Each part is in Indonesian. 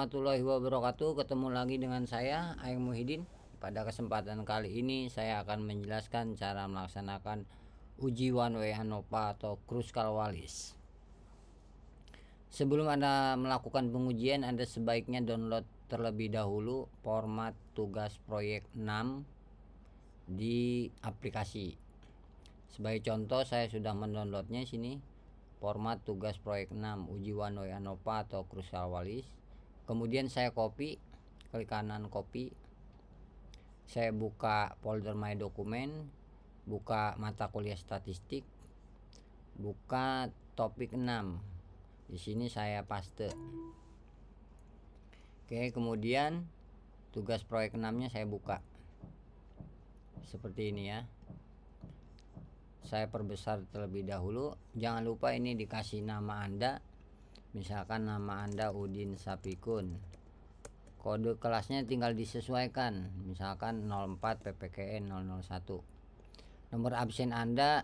Warahmatullahi wabarakatuh. Ketemu lagi dengan saya Aing Muhyiddin. Pada kesempatan kali ini saya akan menjelaskan cara melaksanakan uji one way ANOVA atau Kruskal-Wallis. Sebelum Anda melakukan pengujian, Anda sebaiknya download terlebih dahulu format tugas proyek 6 di aplikasi. Sebagai contoh, saya sudah mendownloadnya sini. Format tugas proyek 6 uji one way ANOVA atau Kruskal-Wallis. Kemudian saya klik kanan copy, saya buka folder my dokumen, buka mata kuliah statistik, buka topik 6. Di sini saya paste. Oke, kemudian tugas proyek 6-nya saya buka seperti ini ya. Saya perbesar terlebih dahulu. Jangan lupa ini dikasih nama Anda. Misalkan nama Anda Udin Sapikun. Kode kelasnya tinggal disesuaikan. Misalkan 04 PPKN 001. Nomor absen Anda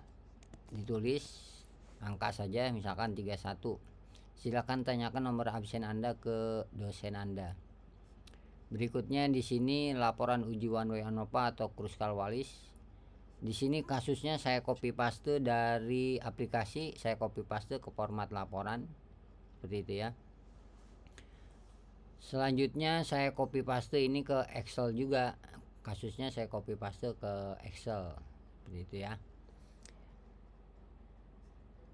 ditulis angka saja, misalkan 31. Silakan tanyakan nomor absen Anda ke dosen Anda. Berikutnya di sini laporan uji one way ANOVA atau Kruskal-Wallis. Di sini kasusnya saya copy paste dari aplikasi, saya copy paste ke format laporan. Seperti itu ya. Selanjutnya saya copy paste ini ke Excel juga. Kasusnya saya copy paste ke Excel. Seperti itu ya.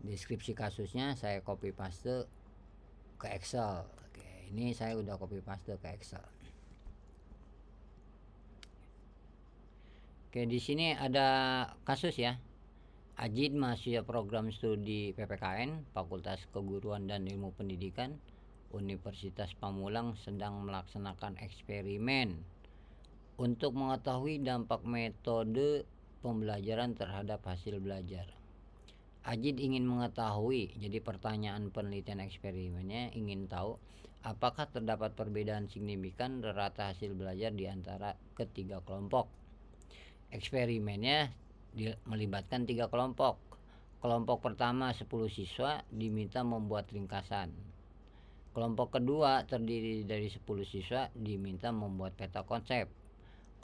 Deskripsi kasusnya saya copy paste ke Excel. Oke, ini saya udah copy paste ke Excel. Oke, di sini ada kasus ya. Ajid, mahasiswa program studi PPKN, Fakultas Keguruan dan Ilmu Pendidikan, Universitas Pamulang sedang melaksanakan eksperimen untuk mengetahui dampak metode pembelajaran terhadap hasil belajar. Ajid ingin mengetahui, jadi pertanyaan penelitian eksperimennya ingin tahu apakah terdapat perbedaan signifikan rata hasil belajar di antara ketiga kelompok. Eksperimennya melibatkan 3 kelompok. Kelompok pertama 10 siswa diminta membuat ringkasan. Kelompok kedua terdiri dari 10 siswa diminta membuat peta konsep.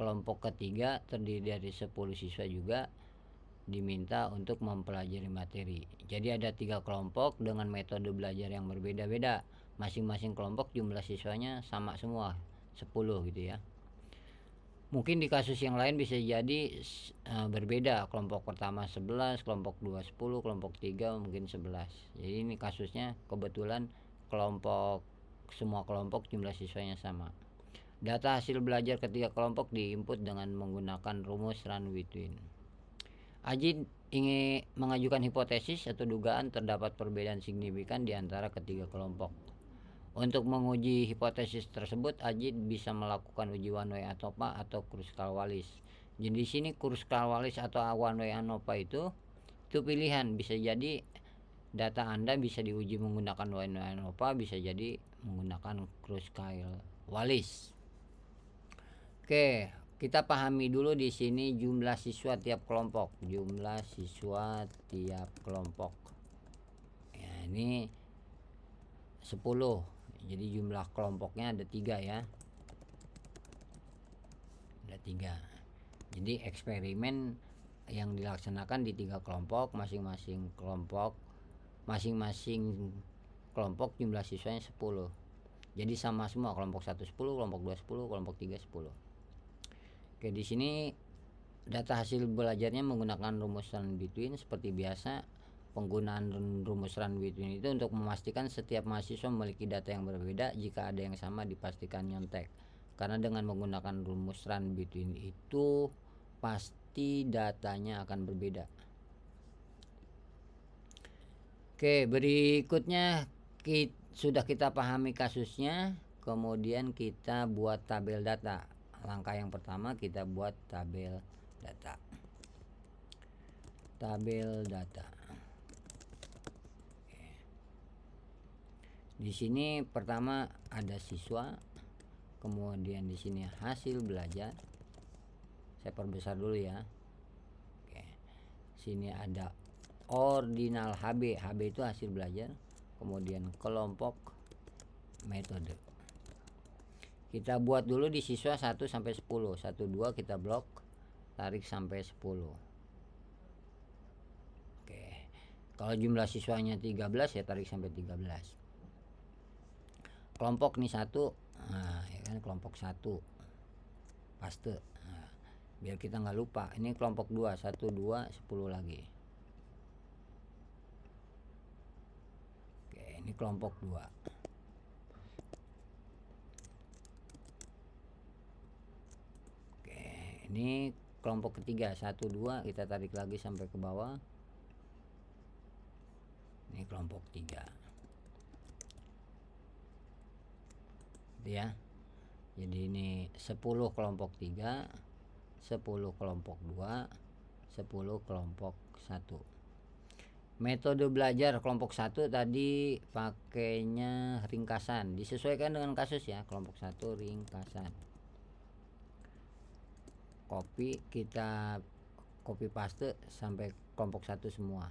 Kelompok ketiga terdiri dari 10 siswa juga diminta untuk mempelajari materi. Jadi ada 3 kelompok dengan metode belajar yang berbeda-beda. Masing-masing kelompok jumlah siswanya sama semua, 10 gitu ya. Mungkin di kasus yang lain bisa jadi berbeda. Kelompok pertama 11, kelompok 2 10, kelompok 3 mungkin 11. Jadi ini kasusnya kebetulan semua kelompok jumlah siswanya sama. Data hasil belajar ketiga kelompok diinput dengan menggunakan rumus run-within. Ajid ingin mengajukan hipotesis atau dugaan terdapat perbedaan signifikan di antara ketiga kelompok. Untuk menguji hipotesis tersebut, Ajid bisa melakukan uji one way ANOVA atau Kruskal-Wallis. Jadi di sini Kruskal-Wallis atau one way ANOVA itu pilihan. Bisa jadi data Anda bisa diuji menggunakan one way ANOVA, bisa jadi menggunakan Kruskal-Wallis. Oke, kita pahami dulu di sini jumlah siswa tiap kelompok. Jumlah siswa tiap kelompok. Ya, ini 10. Jadi jumlah kelompoknya ada 3 ya. Ada 3. Jadi eksperimen yang dilaksanakan di 3 kelompok, masing-masing kelompok jumlah siswanya 10. Jadi sama semua, kelompok 1 10, kelompok 2 10, kelompok 3 10. Oke, di sini data hasil belajarnya menggunakan rumus run-within seperti biasa. Penggunaan rumus run-within itu untuk memastikan setiap mahasiswa memiliki data yang berbeda. Jika ada yang sama dipastikan nyontek. Karena dengan menggunakan rumus run-within itu pasti datanya akan berbeda. Oke, berikutnya sudah kita pahami kasusnya, kemudian kita buat tabel data. Langkah yang pertama kita buat tabel data. Tabel data. Di sini pertama ada siswa, kemudian di sini hasil belajar. Saya perbesar dulu ya. Oke. Sini ada ordinal HB. HB itu hasil belajar. Kemudian kelompok metode. Kita buat dulu di siswa 1 sampai 10. 1 2 kita blok, tarik sampai 10. Oke. Kalau jumlah siswanya 13 ya tarik sampai 13. Kelompok nih 1. Nah, ya kan kelompok 1. Paste. Nah, biar kita nggak lupa. Ini kelompok 2, 1 2 10 lagi. Oke, ini kelompok 2. Ini kelompok ketiga 1 2 kita tarik lagi sampai ke bawah. Ini kelompok 3 ya. Jadi ini 10 kelompok 3, 10 kelompok 2, 10 kelompok 1. Metode belajar kelompok 1 tadi pakainya ringkasan, disesuaikan dengan kasus ya. Kelompok 1 ringkasan. Kita copy paste sampai kelompok 1 semua.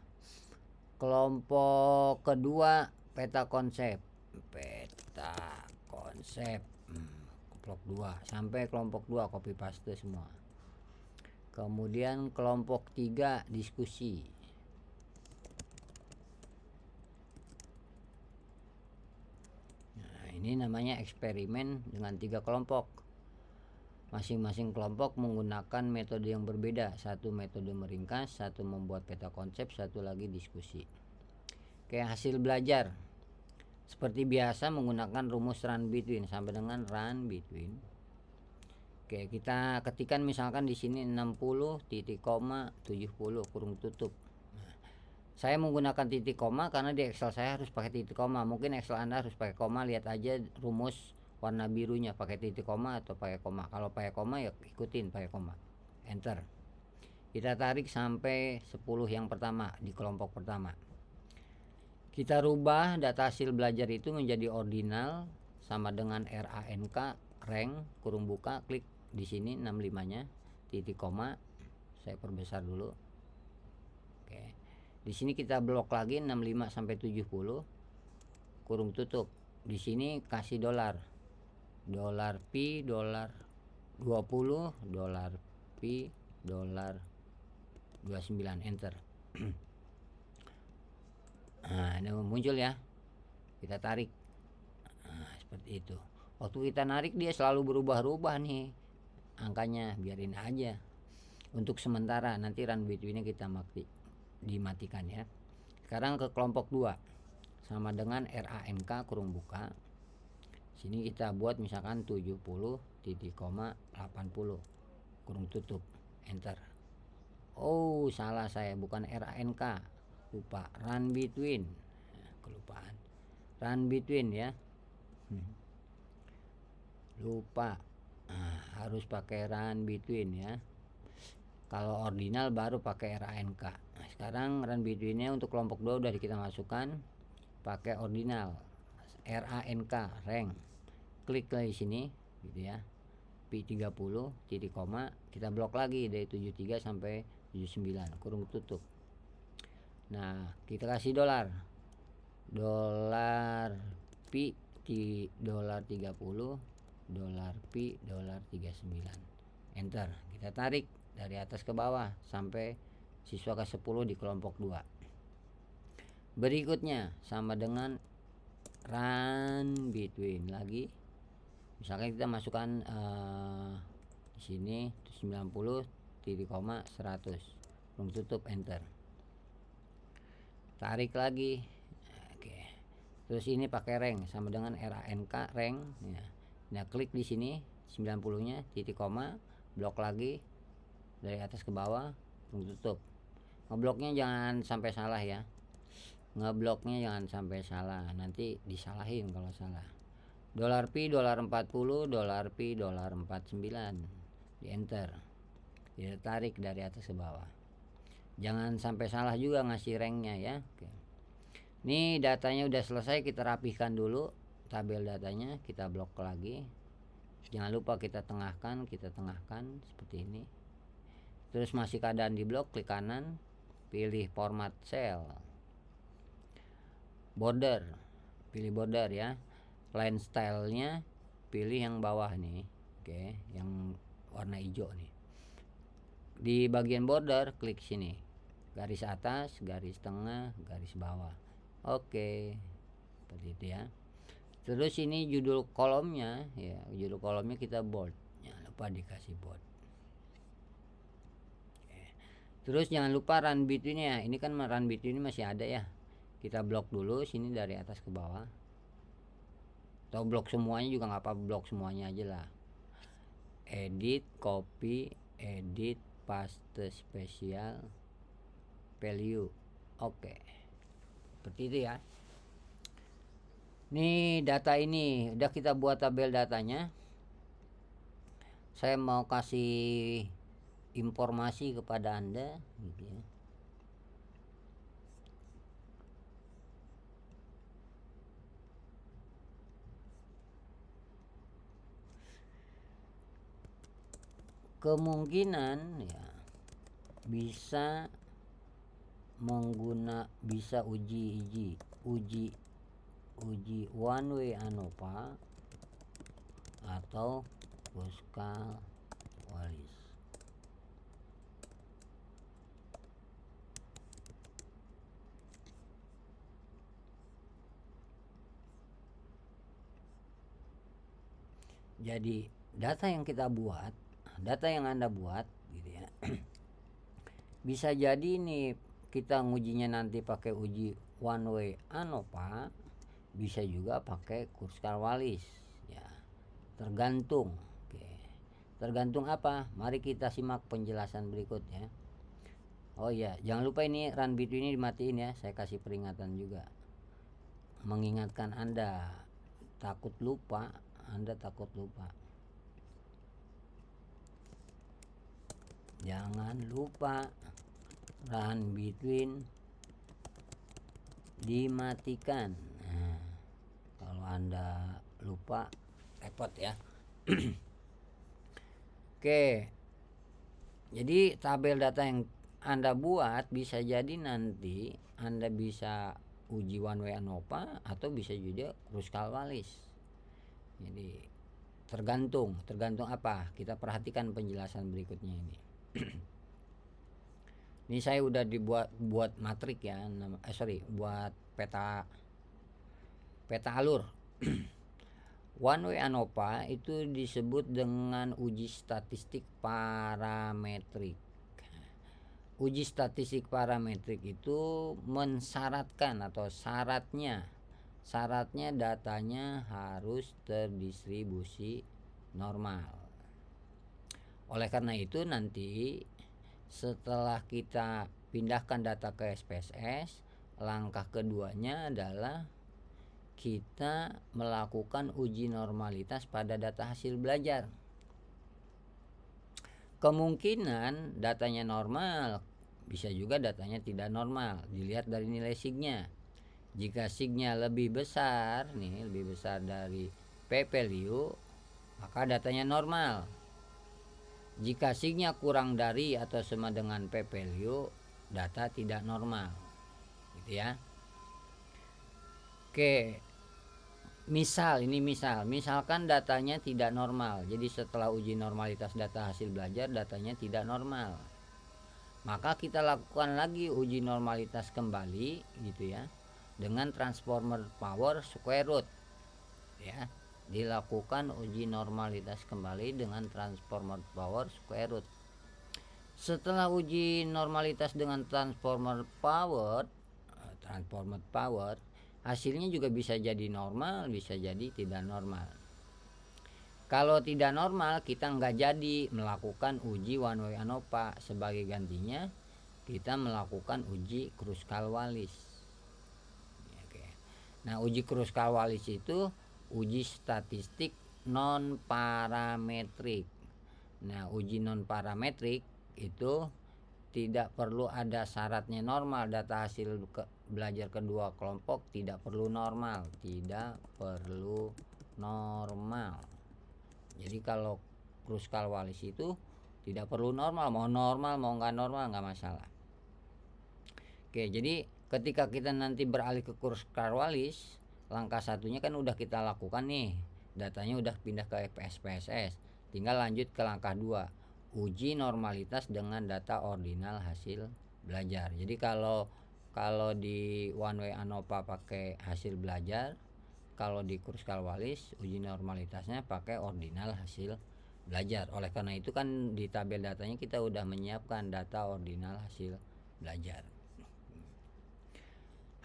Kelompok kedua peta konsep. Kelompok 2 sampai kelompok 2 copy paste semua. Kemudian kelompok 3 diskusi. Nah, ini namanya eksperimen dengan 3 kelompok. Masing-masing kelompok menggunakan metode yang berbeda. Satu metode meringkas, satu membuat peta konsep, satu lagi diskusi. Kayak hasil belajar. Seperti biasa menggunakan rumus run between sampai dengan run between. Oke, kita ketikkan misalkan di sini 60 titik koma 70 kurung tutup. Nah, saya menggunakan titik koma karena di Excel saya harus pakai titik koma. Mungkin Excel Anda harus pakai koma. Lihat aja rumus warna birunya pakai titik koma atau pakai koma. Kalau pakai koma ya ikutin pakai koma. Enter. Kita tarik sampai 10 yang pertama di kelompok pertama. Kita rubah data hasil belajar itu menjadi ordinal sama dengan RANK rank kurung buka, klik di sini 65-nya titik koma. Saya perbesar dulu. Oke. Di sini kita blok lagi 65 sampai 70 kurung tutup. Di sini kasih dolar. Dolar pi dolar 20 dolar pi dolar 29 enter. Nah, ini muncul ya. Kita tarik. Nah, seperti itu. Waktu kita narik dia selalu berubah-ubah nih angkanya, biarin aja. Untuk sementara nanti run between-nya kita dimatikan ya. Sekarang ke kelompok 2. Sama dengan RANK kurung buka. Sini kita buat misalkan 70 titik koma 80 kurung tutup, enter. Oh, salah saya, bukan RANK, lupa, run between. Kelupaan run between ya. Lupa. Nah, harus pakai run between ya. Kalau ordinal baru pakai RANK. Nah, sekarang run between-nya untuk kelompok 2 udah kita masukkan pakai ordinal RANK rank. Klik lagi sini gitu ya. P30 titik koma kita blok lagi dari 73 sampai 79 kurung tutup. Nah, kita kasih dolar. Dolar pi di dolar 30, dolar pi dolar 39. Enter. Kita tarik dari atas ke bawah sampai siswa ke-10 di kelompok 2. Berikutnya sama dengan run between lagi. Misalkan kita masukkan di sini 90 titik koma 100 kurung tutup, enter. Tarik lagi. Oke. Terus ini pakai rank sama dengan RANK rank ya. Nah, klik di sini 90-nya titik koma, blok lagi dari atas ke bawah kurung tutup. Ngebloknya jangan sampai salah ya. Ngebloknya jangan sampai salah, nanti disalahin kalau salah. Dolar pi dolar 40, dolar pi dolar 49. Di enter. Kita tarik dari atas ke bawah. Jangan sampai salah juga ngasih ranknya ya. Oke. Ini datanya udah selesai, kita rapihkan dulu tabel datanya, kita blok lagi. Jangan lupa kita tengahkan seperti ini. Terus masih keadaan di blok, klik kanan, pilih format cell. Border, pilih border ya. Line style-nya pilih yang bawah nih. Oke, yang warna hijau nih. Di bagian border klik sini. Garis atas, garis tengah, garis bawah. Oke. Seperti itu ya. Terus ini judul kolomnya ya, judul kolomnya kita bold. Jangan lupa dikasih bold. Oke. Terus jangan lupa run between-nya. Ini kan run between masih ada ya. Kita blok dulu sini dari atas ke bawah. Atau blok semuanya juga nggak apa, blok semuanya aja lah. Edit, copy, edit, paste spesial, value. Oke. Seperti itu ya. Nih data ini udah kita buat tabel datanya. Saya mau kasih informasi kepada Anda gitu ya. Kemungkinan ya bisa bisa uji one way ANOVA atau Kruskal Wallis. Jadi data yang kita buat, data yang Anda buat gitu ya. Bisa jadi nih kita ngujinya nanti pakai uji one way ANOVA, bisa juga pakai Kruskal Wallis ya. Tergantung. Oke. Tergantung apa? Mari kita simak penjelasan berikutnya. Oh iya, jangan lupa ini run between ini dimatiin ya. Saya kasih peringatan juga. Mengingatkan Anda takut lupa. Jangan lupa run between dimatikan. Nah, kalau Anda lupa repot ya. Oke. Jadi tabel data yang Anda buat bisa jadi nanti Anda bisa uji one way ANOVA atau bisa juga Kruskal Wallis. Jadi tergantung apa? Kita perhatikan penjelasan berikutnya ini. Ini saya udah buat matrik ya, buat peta alur. One way ANOVA itu disebut dengan uji statistik parametrik. Uji statistik parametrik itu mensyaratkan atau syaratnya datanya harus terdistribusi normal. Oleh karena itu nanti setelah kita pindahkan data ke SPSS, langkah keduanya adalah kita melakukan uji normalitas pada data hasil belajar. Kemungkinan datanya normal, bisa juga datanya tidak normal, dilihat dari nilai signya. Jika signya lebih besar dari p-value, maka datanya normal. Jika signya kurang dari atau sama dengan p-value, data tidak normal. Gitu ya. Oke. Misalkan datanya tidak normal. Jadi setelah uji normalitas data hasil belajar, datanya tidak normal. Maka kita lakukan lagi uji normalitas kembali gitu ya. Dengan transformer power square root. Ya. Dilakukan uji normalitas kembali dengan transformer power square root. Setelah uji normalitas dengan transformer power, hasilnya juga bisa jadi normal, bisa jadi tidak normal. Kalau tidak normal, kita nggak jadi melakukan uji one way ANOVA. Sebagai gantinya, kita melakukan uji Kruskal Wallis. Oke. Nah, uji Kruskal Wallis itu uji statistik non parametrik. Nah, uji non parametrik itu tidak perlu ada syaratnya normal. Data hasil belajar kedua kelompok tidak perlu normal. Jadi kalau Kruskal Wallis itu tidak perlu normal. Mau nggak normal nggak masalah. Oke, jadi ketika kita nanti beralih ke Kruskal Wallis, langkah satunya kan udah kita lakukan nih. datanya udah pindah ke SPSS, tinggal lanjut ke langkah 2, uji normalitas dengan data ordinal hasil belajar. Jadi kalau di one way ANOVA pakai hasil belajar, kalau di Kruskal-Wallis uji normalitasnya pakai ordinal hasil belajar. Oleh karena itu kan di tabel datanya kita udah menyiapkan data ordinal hasil belajar.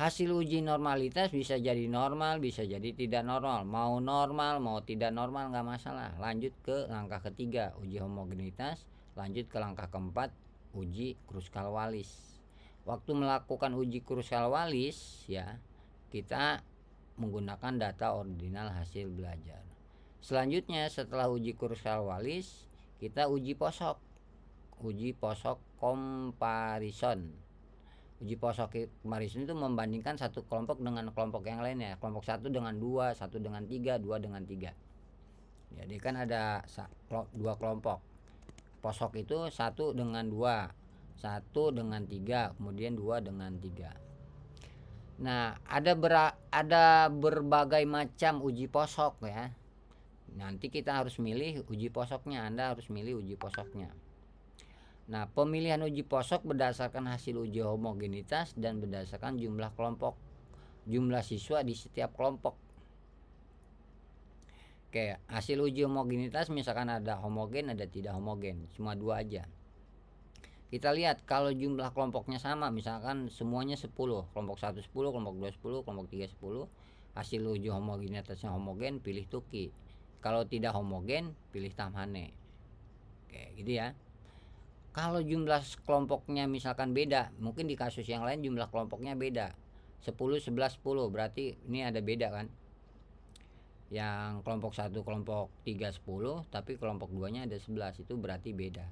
Hasil uji normalitas bisa jadi normal, bisa jadi tidak normal. Mau normal, mau tidak normal nggak masalah. Lanjut ke langkah ketiga, uji homogenitas. Lanjut ke langkah keempat, uji Kruskal-Wallis. Waktu melakukan uji Kruskal-Wallis ya, kita menggunakan data ordinal hasil belajar. Selanjutnya setelah uji Kruskal-Wallis, kita uji posok. Uji posok comparison. Uji posok comparison itu membandingkan satu kelompok dengan kelompok yang lainnya. Kelompok 1 dengan 2, 1 dengan 3, 2 dengan 3. Jadi kan ada 2 kelompok. Posok itu 1 dengan 2, 1 dengan 3, kemudian 2 dengan 3. Nah, ada berbagai macam uji posok ya. Nanti kita harus milih uji posoknya, Anda harus milih uji posoknya. Nah, pemilihan uji posok berdasarkan hasil uji homogenitas dan berdasarkan jumlah siswa di setiap kelompok. Oke, hasil uji homogenitas misalkan ada homogen, ada tidak homogen, cuma 2 aja. Kita lihat kalau jumlah kelompoknya sama, misalkan semuanya 10, kelompok 1 10, kelompok 2 10, kelompok 3 10, hasil uji homogenitasnya homogen, pilih Tuki. Kalau tidak homogen, pilih Tamhane. Oke, gitu ya. Kalau jumlah kelompoknya misalkan beda, mungkin di kasus yang lain jumlah kelompoknya beda, 10 11 10, berarti ini ada beda kan. Yang kelompok 1 kelompok 3 10, tapi kelompok 2 nya ada 11, itu berarti beda.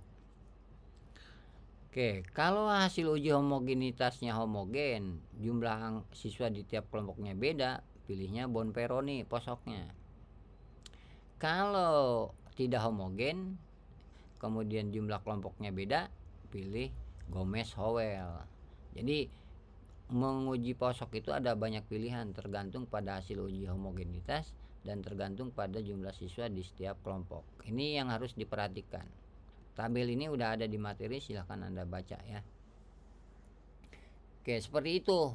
Oke, kalau hasil uji homogenitasnya homogen, jumlah siswa di tiap kelompoknya beda, pilihnya Bonferroni posoknya. Kalau tidak homogen, kemudian jumlah kelompoknya beda, pilih Gomez-Howell. Jadi menguji posok itu ada banyak pilihan, tergantung pada hasil uji homogenitas dan tergantung pada jumlah siswa di setiap kelompok. Ini yang harus diperhatikan. Tabel ini udah ada di materi, silahkan Anda baca ya. Oke, seperti itu.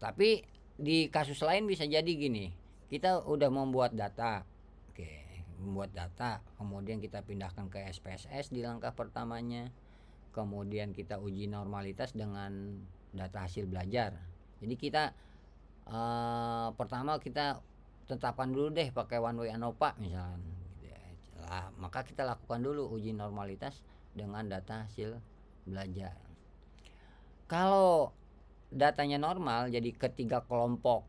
Tapi di kasus lain bisa jadi gini, kita udah membuat data. Oke, membuat data, kemudian kita pindahkan ke SPSS di langkah pertamanya, kemudian kita uji normalitas dengan data hasil belajar. Jadi kita pertama kita tetapkan dulu deh pakai one way ANOVA misalnya, maka kita lakukan dulu uji normalitas dengan data hasil belajar. Kalau datanya normal, jadi ketiga kelompok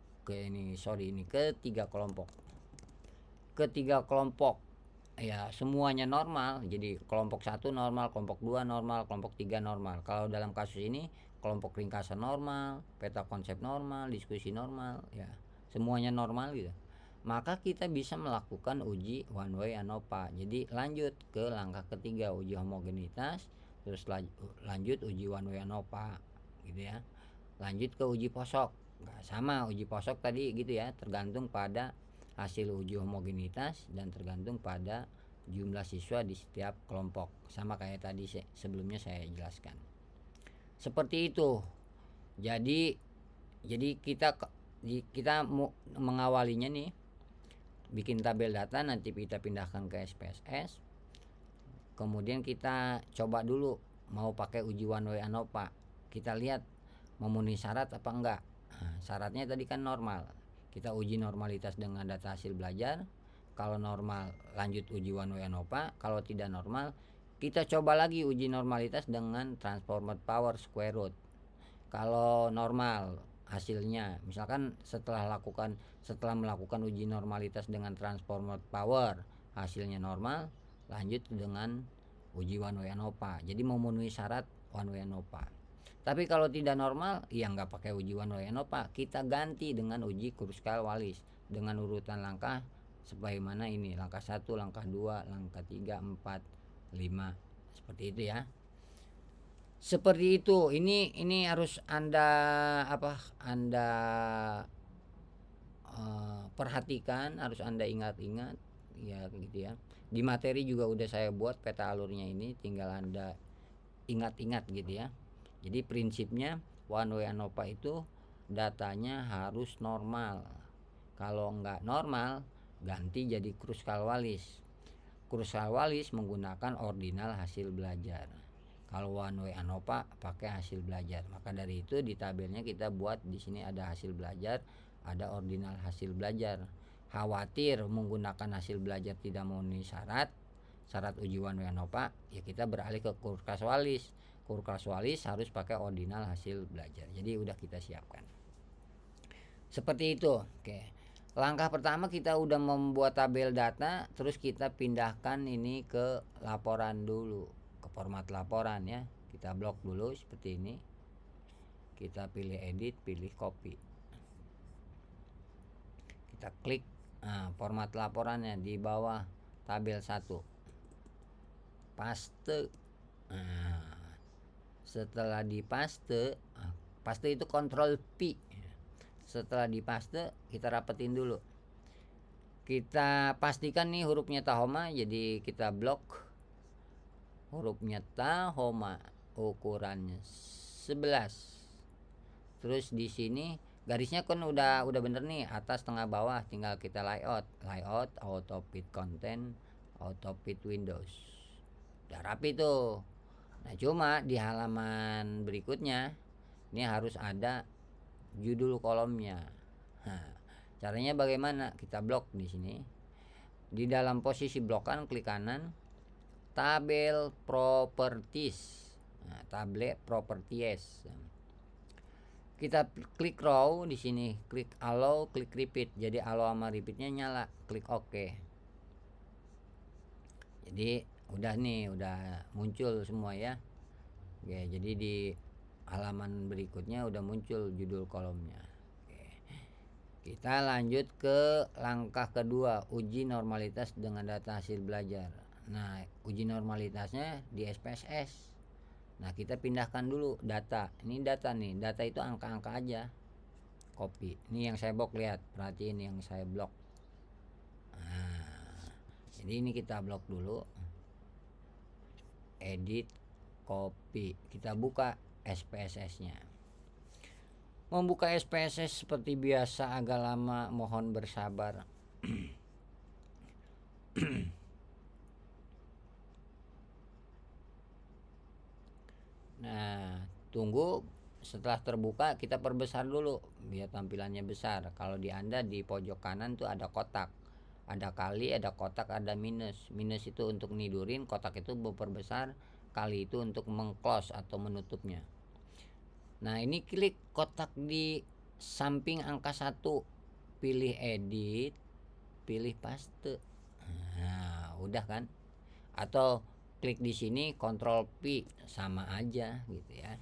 ya semuanya normal, jadi kelompok 1 normal, kelompok 2 normal, kelompok 3 normal. Kalau dalam kasus ini kelompok ringkasan normal, peta konsep normal, diskusi normal, ya semuanya normal gitu, maka kita bisa melakukan uji one way ANOVA. Jadi lanjut ke langkah ketiga, uji homogenitas, terus lanjut uji one way ANOVA gitu ya. Lanjut ke uji posok, sama uji posok tadi gitu ya, tergantung pada hasil uji homogenitas dan tergantung pada jumlah siswa di setiap kelompok, sama kayak tadi sebelumnya saya jelaskan. Seperti itu. Jadi kita mengawalinya nih, bikin tabel data, nanti kita pindahkan ke SPSS, kemudian kita coba dulu mau pakai uji one way ANOVA, kita lihat memenuhi syarat apa enggak. Syaratnya tadi kan normal, kita uji normalitas dengan data hasil belajar. Kalau normal lanjut uji one way ANOVA, kalau tidak normal kita coba lagi uji normalitas dengan transformer power square root. Kalau normal hasilnya, misalkan setelah melakukan uji normalitas dengan transformer power hasilnya normal, lanjut dengan uji one way ANOVA, jadi memenuhi syarat one way ANOVA. Tapi kalau tidak normal, ya nggak pakai uji one way ANOVA, kita ganti dengan uji Kruskal-Wallis dengan urutan langkah sebagaimana ini, langkah 1, langkah 2, langkah 3, 4, 5, seperti itu ya. Seperti itu. Ini harus Anda perhatikan, harus Anda ingat-ingat ya gitu ya. Di materi juga udah saya buat peta alurnya ini, tinggal Anda ingat-ingat gitu ya. Jadi prinsipnya one way ANOVA itu datanya harus normal. Kalau nggak normal, ganti jadi Kruskal-Wallis. Kruskal-Wallis menggunakan ordinal hasil belajar. Kalau one way ANOVA pakai hasil belajar. Maka dari itu di tabelnya kita buat di sini ada hasil belajar, ada ordinal hasil belajar. Khawatir menggunakan hasil belajar tidak memenuhi syarat uji one way ANOVA, ya kita beralih ke Kruskal-Wallis. Kruskal-Wallis harus pakai ordinal hasil belajar. Jadi udah kita siapkan. Seperti itu. Oke. Langkah pertama kita udah membuat tabel data, terus kita pindahkan ini ke laporan dulu, ke format laporan ya. Kita blok dulu seperti ini. Kita pilih edit, pilih copy. Kita klik format laporannya di bawah tabel 1. Paste. Setelah dipaste, paste itu Ctrl P. Setelah dipaste, kita rapetin dulu. Kita pastikan nih hurufnya Tahoma, jadi kita blok hurufnya Tahoma, ukurannya 11. Terus di sini garisnya kan udah bener nih, atas tengah bawah, tinggal kita layout auto fit content, auto fit windows. Udah rapi tuh. Nah, cuma di halaman berikutnya ini harus ada judul kolomnya. Nah, caranya bagaimana? Kita blok di sini. Di dalam posisi blokan klik kanan, tabel properties. Nah, tabel properties. Kita klik row di sini, klik allow, klik repeat. Jadi allow sama repeatnya nyala, klik OK. Jadi udah nih, udah muncul semua ya. Oke, jadi di halaman berikutnya udah muncul judul kolomnya. Oke. Kita lanjut ke langkah kedua, uji normalitas dengan data hasil belajar. Nah, uji normalitasnya di SPSS. Nah, kita pindahkan dulu data. Ini data nih, data itu angka-angka aja. Copy. Ini yang saya blok, lihat, perhatiin yang saya blok. Nah, jadi ini kita blok dulu. Edit, copy. Kita buka SPSS-nya. Membuka SPSS seperti biasa agak lama, mohon bersabar. Nah, tunggu. Setelah terbuka kita perbesar dulu biar tampilannya besar. Kalau di Anda di pojok kanan tuh ada kotak. Ada kali, ada kotak, ada minus. Minus itu untuk nidurin, kotak itu memperbesar, kali itu untuk mengclose atau menutupnya. Nah, ini klik kotak di samping angka 1, pilih edit, pilih paste. Nah, udah kan? Atau klik di sini Ctrl P, sama aja gitu ya.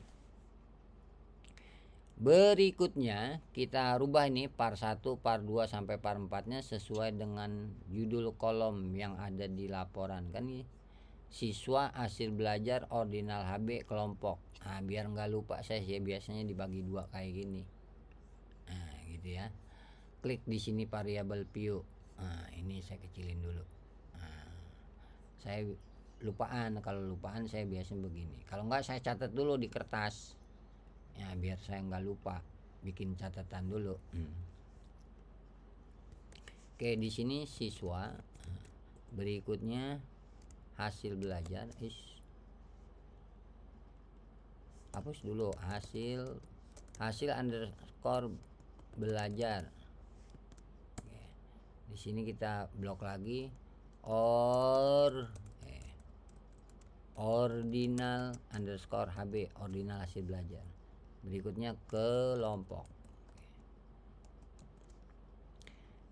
Berikutnya kita rubah ini par 1, par 2 sampai par 4-nya sesuai dengan judul kolom yang ada di laporan kan nih. Siswa hasil belajar ordinal HB kelompok. Nah, biar nggak lupa saya biasanya dibagi 2 kayak gini. Nah, gitu ya. Klik di sini variabel view. Nah, ini saya kecilin dulu. Nah, saya lupaan, kalau lupaan saya biasanya begini. Kalau nggak saya catat dulu di kertas. Ya, biar saya nggak lupa, bikin catatan dulu. Oke, di sini siswa. Berikutnya hasil belajar. Hapus dulu hasil underscore belajar. Oke. Di sini kita blok lagi ordinal underscore HB, ordinal hasil belajar. Berikutnya kelompok.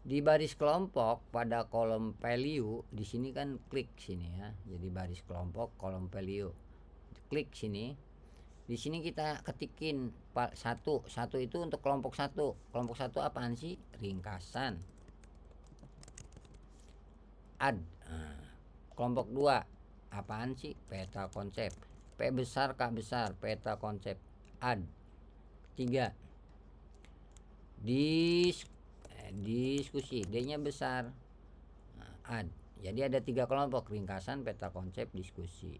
Di baris kelompok pada kolom value di sini kan klik sini ya. Jadi baris kelompok kolom value. Klik sini. Di sini kita ketikin satu itu untuk kelompok 1. Kelompok 1 apaan sih? Ringkasan. Add. Kelompok 2 apaan sih? Peta konsep. P besar K besar, peta konsep. Add. 3. diskusi, D-nya besar. Add. Jadi ada 3 kelompok, ringkasan, peta konsep, diskusi.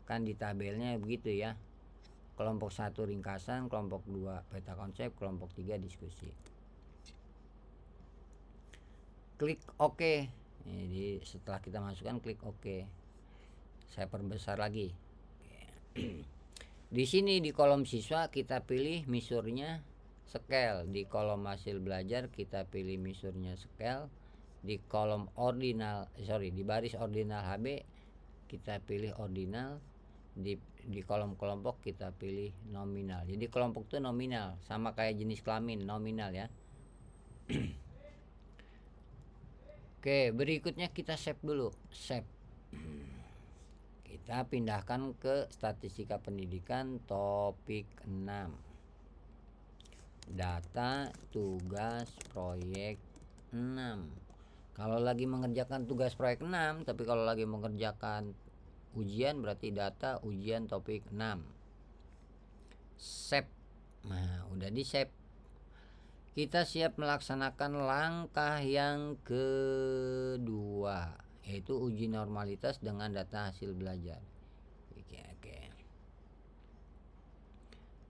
Kan di tabelnya begitu ya. Kelompok 1 ringkasan, kelompok 2 peta konsep, kelompok 3 diskusi. Klik OK. Jadi setelah kita masukkan, klik OK. Saya perbesar lagi. Di sini di kolom siswa kita pilih misurnya scale. Di kolom hasil belajar kita pilih misurnya scale. Di kolom di baris ordinal HB kita pilih ordinal. Di kolom kelompok kita pilih nominal. Jadi kelompok itu nominal, sama kayak jenis kelamin, nominal ya. Oke, berikutnya kita save dulu. Save. Kita pindahkan ke statistika pendidikan topik 6. Data tugas proyek 6. Kalau lagi mengerjakan tugas proyek 6, tapi kalau lagi mengerjakan ujian berarti data ujian topik 6. Save. Nah, udah di save. Kita siap melaksanakan langkah yang kedua, yaitu uji normalitas dengan data hasil belajar. Oke.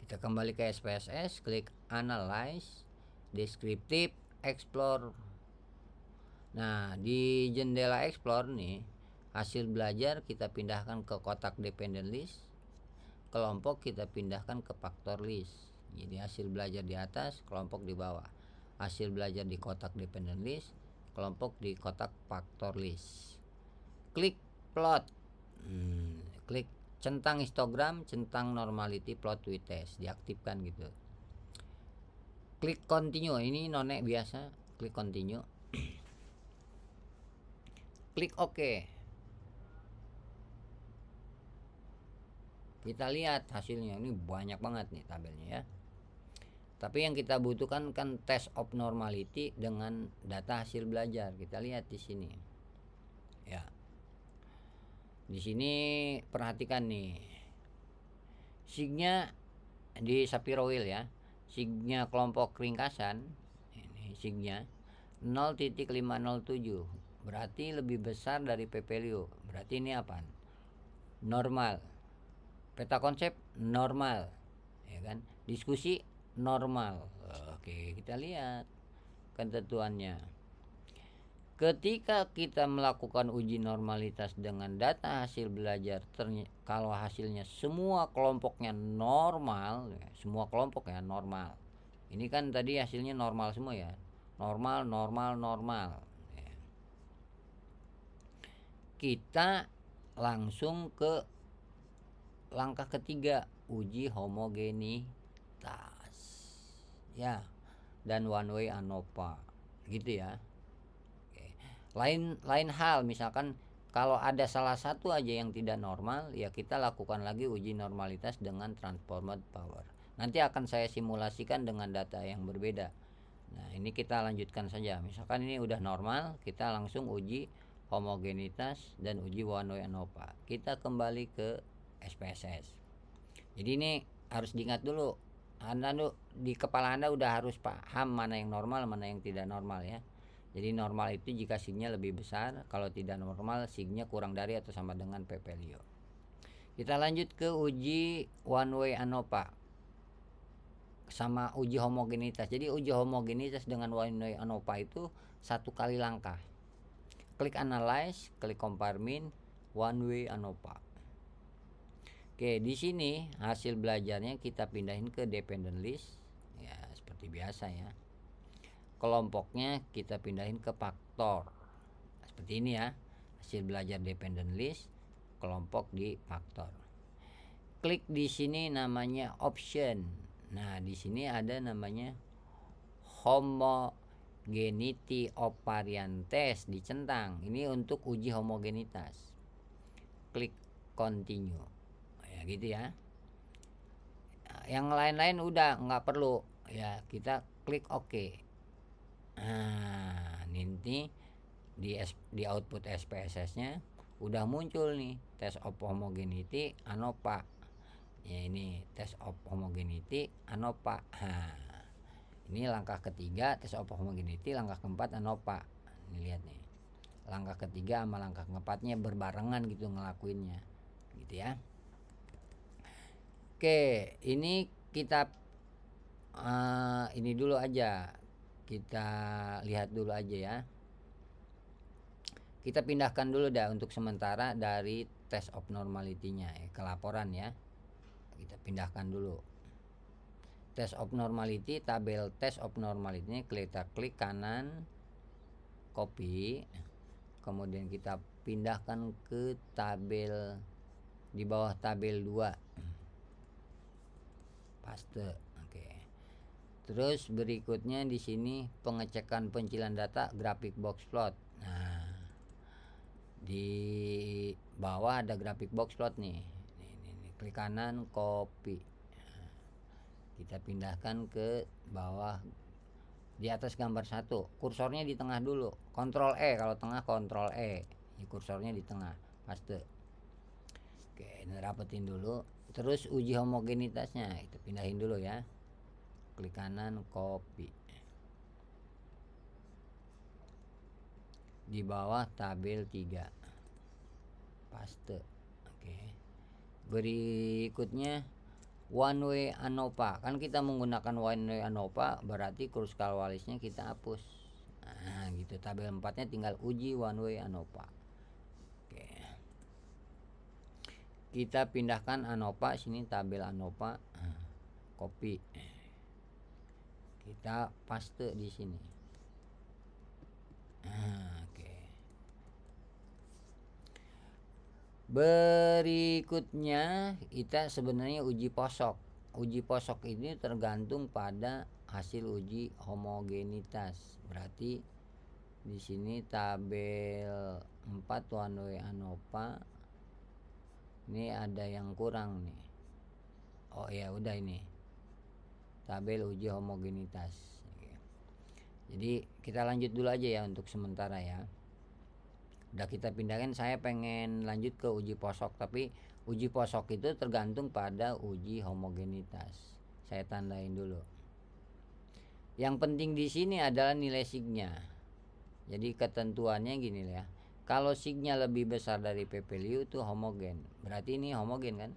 Kita kembali ke SPSS, klik Analyze, Descriptive, Explore. Nah, di jendela Explore nih, hasil belajar kita pindahkan ke kotak dependent list, kelompok kita pindahkan ke factor list. Jadi hasil belajar di atas, kelompok di bawah. Hasil belajar di kotak dependent list, kelompok di kotak factor list. Klik plot. Klik centang histogram, centang normality, plot with test, diaktifkan gitu. Klik continue, ini nonek biasa. Klik continue. Klik OK. Kita lihat hasilnya, ini banyak banget nih tabelnya ya. Tapi yang kita butuhkan kan test of normality dengan data hasil belajar. Kita lihat di sini. Ya. Di sini perhatikan nih. Signya di Shapiro Wheel ya. Signya kelompok ringkasan, ini signya 0,507. Berarti lebih besar dari P-value. Berarti ini apa? Normal. Peta konsep normal. Ya kan? Diskusi normal. Oke, kita lihat ketentuannya. Ketika kita melakukan uji normalitas dengan data hasil belajar, kalau hasilnya semua kelompoknya normal, ya, semua kelompok ya normal. Ini kan tadi hasilnya normal semua ya. Normal. Ya. Kita langsung ke langkah ketiga, uji homogenitas. Ya, dan one way ANOVA gitu ya. Oke. Lain hal, misalkan kalau ada salah satu aja yang tidak normal, ya kita lakukan lagi uji normalitas dengan transformed power. Nanti akan saya simulasikan dengan data yang berbeda. Nah, ini kita lanjutkan saja. Misalkan ini udah normal, kita langsung uji homogenitas dan uji one way ANOVA. Kita kembali ke SPSS. Jadi ini harus diingat dulu. Anda di kepala Anda udah harus paham mana yang normal, mana yang tidak normal ya. Jadi normal itu jika signya lebih besar, kalau tidak normal signya kurang dari atau sama dengan P-value. Kita lanjut ke uji one way ANOVA sama uji homogenitas. Jadi uji homogenitas dengan one way ANOVA itu satu kali langkah. Klik analyze, klik compare mean, one way ANOVA. Oke, di sini hasil belajarnya kita pindahin ke dependent list. Ya, seperti biasa ya. Kelompoknya kita pindahin ke faktor. Seperti ini ya. Hasil belajar dependent list, kelompok di faktor. Klik di sini namanya option. Nah, di sini ada namanya homogeneity of variant test, dicentang. Ini untuk uji homogenitas. Klik continue. Gitu ya. Yang lain-lain udah nggak perlu ya, kita klik OK. Nah, nanti di output SPSS nya udah muncul nih test of homogeneity ANOVA ya. Ini test of homogeneity ANOVA. Ini langkah ketiga test of homogeneity, langkah keempat ANOVA. Ini lihat nih. Langkah ketiga sama langkah keempatnya berbarengan gitu ngelakuinnya. Gitu ya. Oke, ini kita ini dulu aja. Kita lihat dulu aja ya. Kita pindahkan dulu dah untuk sementara dari test of normality-nya ke laporan ya. Kita pindahkan dulu. Test of normality, tabel test of normality-nya kita klik kanan, copy, kemudian kita pindahkan ke tabel di bawah tabel 2. Paste. Oke. Terus berikutnya di sini pengecekan pencilan data grafik box plot. Nah, di bawah ada grafik box plot nih. Ini klik kanan, copy. Nah, kita pindahkan ke bawah di atas gambar 1. Kursornya di tengah dulu. Ctrl E kalau tengah, Ctrl E. Ini kursornya di tengah. Paste. Oke, ini rapetin dulu. Terus uji homogenitasnya itu pindahin dulu ya. Klik kanan, copy. Di bawah tabel 3. Paste. Oke. Berikutnya one way ANOVA. Kan kita menggunakan one way ANOVA, berarti kruskal-walisnya kita hapus. Nah, gitu. Tabel 4-nya tinggal uji one way ANOVA. Oke. Kita pindahkan ANOVA sini, tabel ANOVA. Copy. Kita paste di sini. Oke. Berikutnya kita sebenarnya uji posok. Uji posok ini tergantung pada hasil uji homogenitas. Berarti di sini tabel 4 one way ANOVA ini ada yang kurang nih. Oh ya udah, ini tabel uji homogenitas. Jadi kita lanjut dulu aja ya untuk sementara ya. Udah kita pindahkan, saya pengen lanjut ke uji posok, tapi uji posok itu tergantung pada uji homogenitas. Saya tandain dulu. Yang penting di sini adalah nilai signya. Jadi ketentuannya gini ya. Kalau signya lebih besar dari p value itu homogen. Berarti ini homogen kan?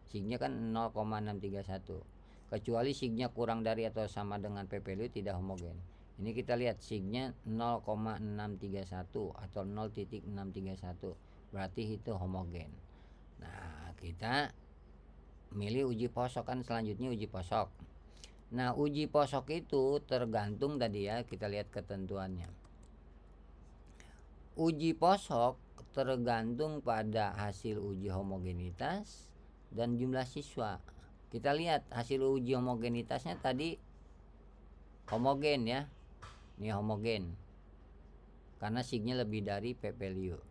Signya kan 0,631. Kecuali signya kurang dari atau sama dengan p value tidak homogen. Ini kita lihat signya 0,631 atau 0,631. Berarti itu homogen. Nah, kita milih uji posok, kan selanjutnya uji posok. Nah, uji posok itu tergantung tadi ya, kita lihat ketentuannya. Uji posok tergantung pada hasil uji homogenitas dan jumlah siswa. Kita lihat hasil uji homogenitasnya tadi homogen ya. Ini homogen. Karena signya lebih dari p value.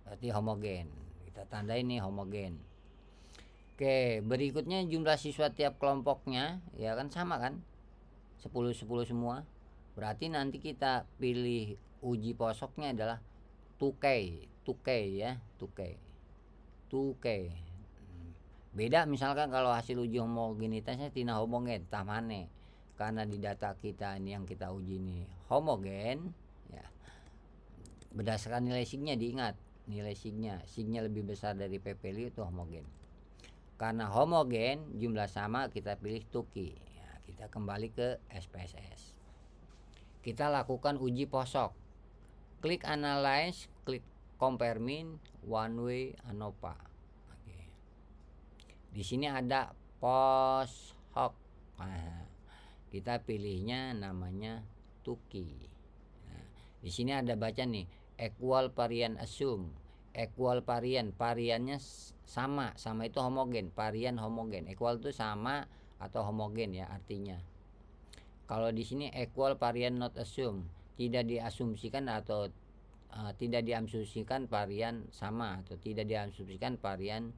Berarti homogen. Kita tandai ini homogen. Oke, berikutnya jumlah siswa tiap kelompoknya ya kan sama kan? 10 semua. Berarti nanti kita pilih uji posoknya adalah 2K ya, 2K. Beda misalkan kalau hasil uji homogenitasnya tidak homogen, tamane. Karena di data kita ini yang kita uji ini homogen ya. Berdasarkan nilai signya, diingat, nilai signya lebih besar dari p value itu homogen. Karena homogen jumlah sama, kita pilih 2K ya, kita kembali ke SPSS. Kita lakukan uji posok. Klik analyze, klik compare mean, one way ANOVA. Oke. Di sini ada posok. Nah, kita pilihnya namanya 2K. Nah, di sini ada baca nih, equal varian assume. Equal variannya sama itu homogen, varian homogen. Equal itu sama atau homogen ya artinya. Kalau di sini equal varian not assume, tidak diasumsikan atau tidak diasumsikan varian sama atau tidak diasumsikan varian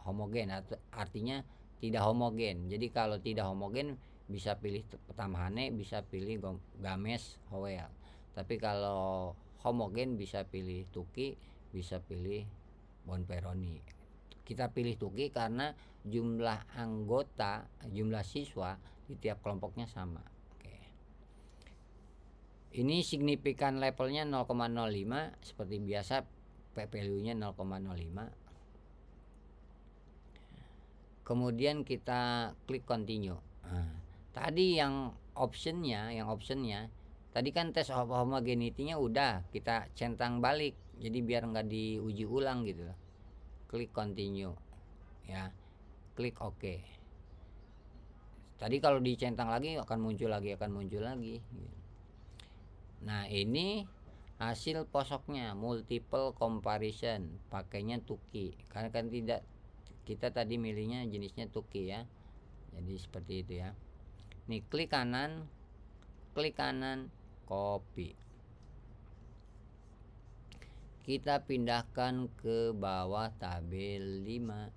homogen, artinya tidak homogen. Jadi kalau tidak homogen bisa pilih tambahannya, bisa pilih games Howell. Tapi kalau homogen bisa pilih Tukey, bisa pilih Bonferroni. Kita pilih Tuki karena jumlah anggota, jumlah siswa di tiap kelompoknya sama. Oke. Ini signifikan levelnya 0,05 seperti biasa, P value-nya 0,05. Kemudian kita klik continue. Tadi yang optionnya tadi kan tes homogeneity-nya udah kita centang balik, jadi biar nggak diuji ulang gitu. Klik continue ya, klik OK. Tadi kalau dicentang lagi akan muncul lagi. Nah, ini hasil posoknya multiple comparison, pakainya Tuki karena kan tidak, kita tadi milihnya jenisnya Tuki ya, jadi seperti itu ya. Nih klik kanan, copy, kita pindahkan ke bawah tabel 5,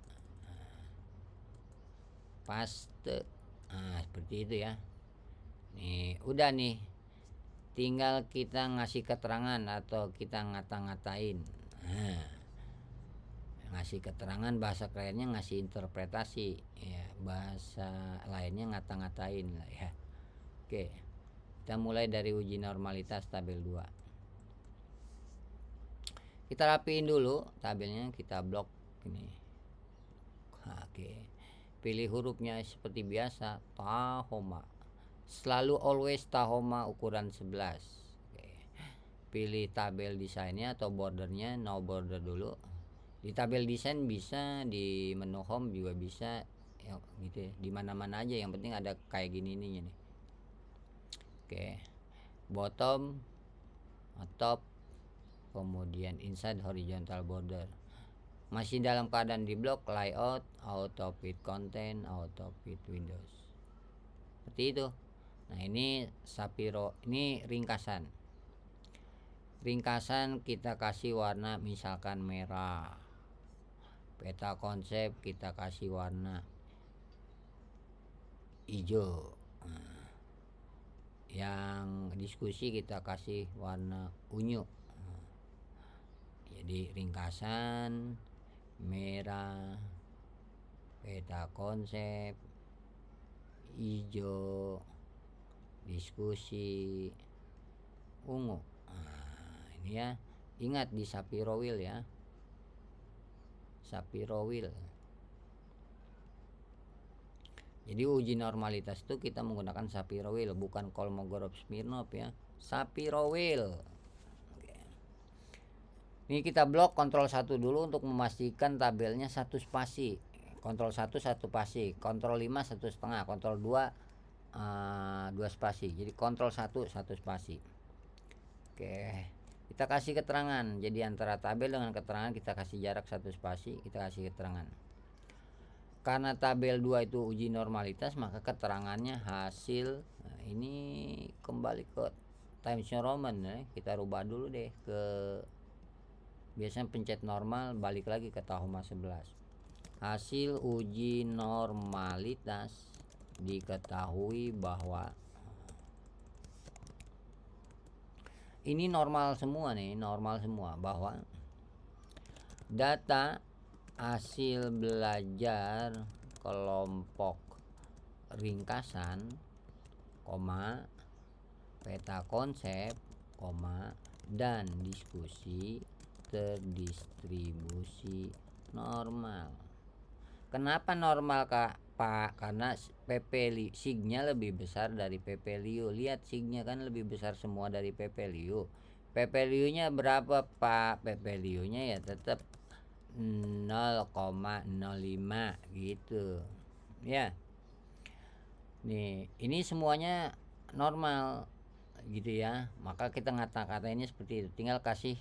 paste. Seperti itu ya. Nih udah nih, tinggal kita ngasih keterangan atau kita ngata-ngatain. Ngasih keterangan, bahasa kerennya ngasih interpretasi ya, bahasa lainnya ngata-ngatain lah ya. Oke, kita mulai dari uji normalitas tabel 2. Kita rapiin dulu tabelnya, kita blok ini. Oke, pilih hurufnya seperti biasa, Tahoma, selalu always Tahoma ukuran 11. Oke. Pilih tabel desainnya atau bordernya, no border dulu. Di tabel desain bisa, di menu home juga bisa ya, gitu ya, di mana-mana aja, yang penting ada kayak gini nih. Oke, bottom, top, kemudian inside horizontal border. Masih dalam keadaan di blok, layout, auto fit content, auto fit windows, seperti itu. Nah, ini Sapiro, ini ringkasan kita kasih warna misalkan merah. Peta konsep kita kasih warna hijau. Yang diskusi kita kasih warna unyu. Jadi ringkasan merah, peta konsep hijau, diskusi ungu. Ini ya, ingat di Sapiro Wheel ya, Sapiro Wheel. Jadi uji normalitas itu kita menggunakan Sapiro Wheel, bukan Kolmogorov-Smirnov ya, Sapiro Wheel. Oke. Ini kita blok Ctrl 1 dulu untuk memastikan tabelnya satu spasi. Ctrl 1 satu spasi, Ctrl 5 1,5, Ctrl 2 2 spasi. Jadi Ctrl 1 1 spasi. Oke. Kita kasih keterangan. Jadi antara tabel dengan keterangan kita kasih jarak 1 spasi, kita kasih keterangan. Karena tabel 2 itu uji normalitas, maka keterangannya hasil. Nah, ini kembali ke Times New Roman ya. Kita rubah dulu deh ke, biasanya pencet normal, balik lagi ke Tahoma 11. Hasil uji normalitas diketahui bahwa ini normal semua nih, bahwa data hasil belajar kelompok ringkasan, peta konsep, dan diskusi terdistribusi normal. Kenapa normal Kak? Pak, karena signya lebih besar dari PPLU. Lihat signya kan lebih besar semua dari PPLU. PPLU-nya berapa Pak? PPLU-nya ya tetap 0,05 gitu. Ya. Nih, ini semuanya normal gitu ya. Maka kita ngata-ngatainnya seperti itu. Tinggal kasih